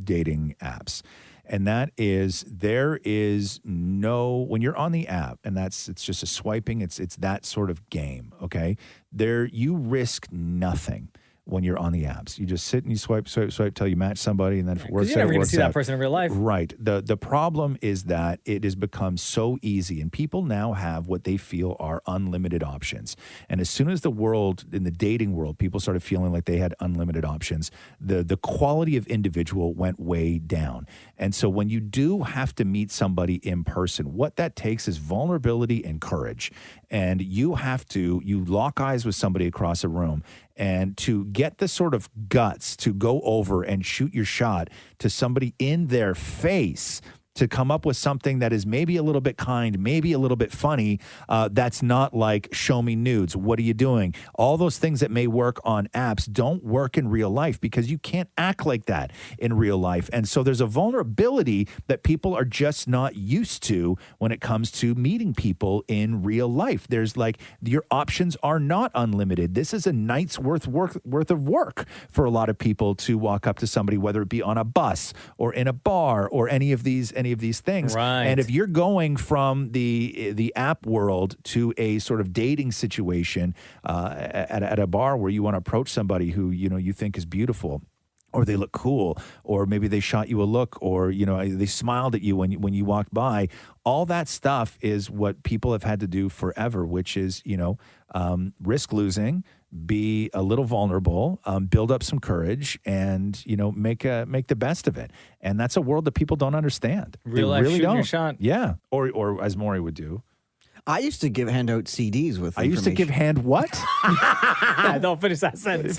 dating apps. And that is, there is no, when you're on the app, and it's just a swiping, it's that sort of game, okay? You risk nothing when you're on the apps. You just sit and you swipe till you match somebody, and then if it works out, you're never it going to works see that out. person in real life. Right. The problem is that it has become so easy, and people now have what they feel are unlimited options. And as soon as in the dating world, people started feeling like they had unlimited options, the quality of individual went way down. And so when you do have to meet somebody in person, what that takes is vulnerability and courage. And you lock eyes with somebody across a room, and to get the sort of guts to go over and shoot your shot to somebody in their face, to come up with something that is maybe a little bit kind, maybe a little bit funny, that's not like, show me nudes, what are you doing? All those things that may work on apps don't work in real life because you can't act like that in real life. And so there's a vulnerability that people are just not used to when it comes to meeting people in real life. There's your options are not unlimited. This is a night's worth of work for a lot of people to walk up to somebody, whether it be on a bus or in a bar or any of these things. Right. And if you're going from the app world to a sort of dating situation at a bar where you want to approach somebody who you think is beautiful, or they look cool, or maybe they shot you a look, or they smiled at you when you walked by, all that stuff is what people have had to do forever, which is risk losing, be a little vulnerable, build up some courage, and make the best of it. And that's a world that people don't understand. Real life shooting your shot. Yeah, or as Maury would do. I used to hand out CDs with. I used to give hand what? Don't finish that sentence.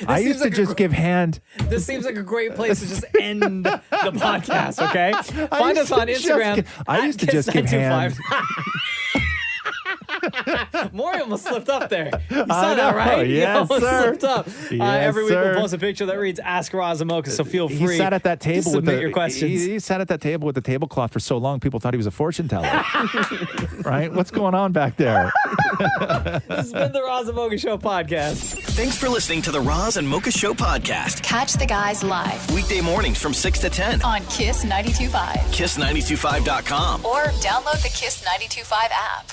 I used to just give hand. This seems like a great place to just end the podcast. Okay, find us on Instagram. I used to just give hand. Maury almost slipped up there. You saw I that, know. right? Yes, he almost sir. slipped up. Yes, every week sir. we'll post a picture that reads "Ask Roz and Mocha," so feel free. He sat at that to table with submit your questions. He sat at that table with the tablecloth for so long, people thought he was a fortune teller. Right? What's going on back there? This has been the Roz and Mocha Show podcast. Thanks for listening to the Roz and Mocha Show podcast. Catch the guys live Weekday mornings from 6 to 10 on Kiss 92.5. KISS925.com. Or download the Kiss 92.5 app.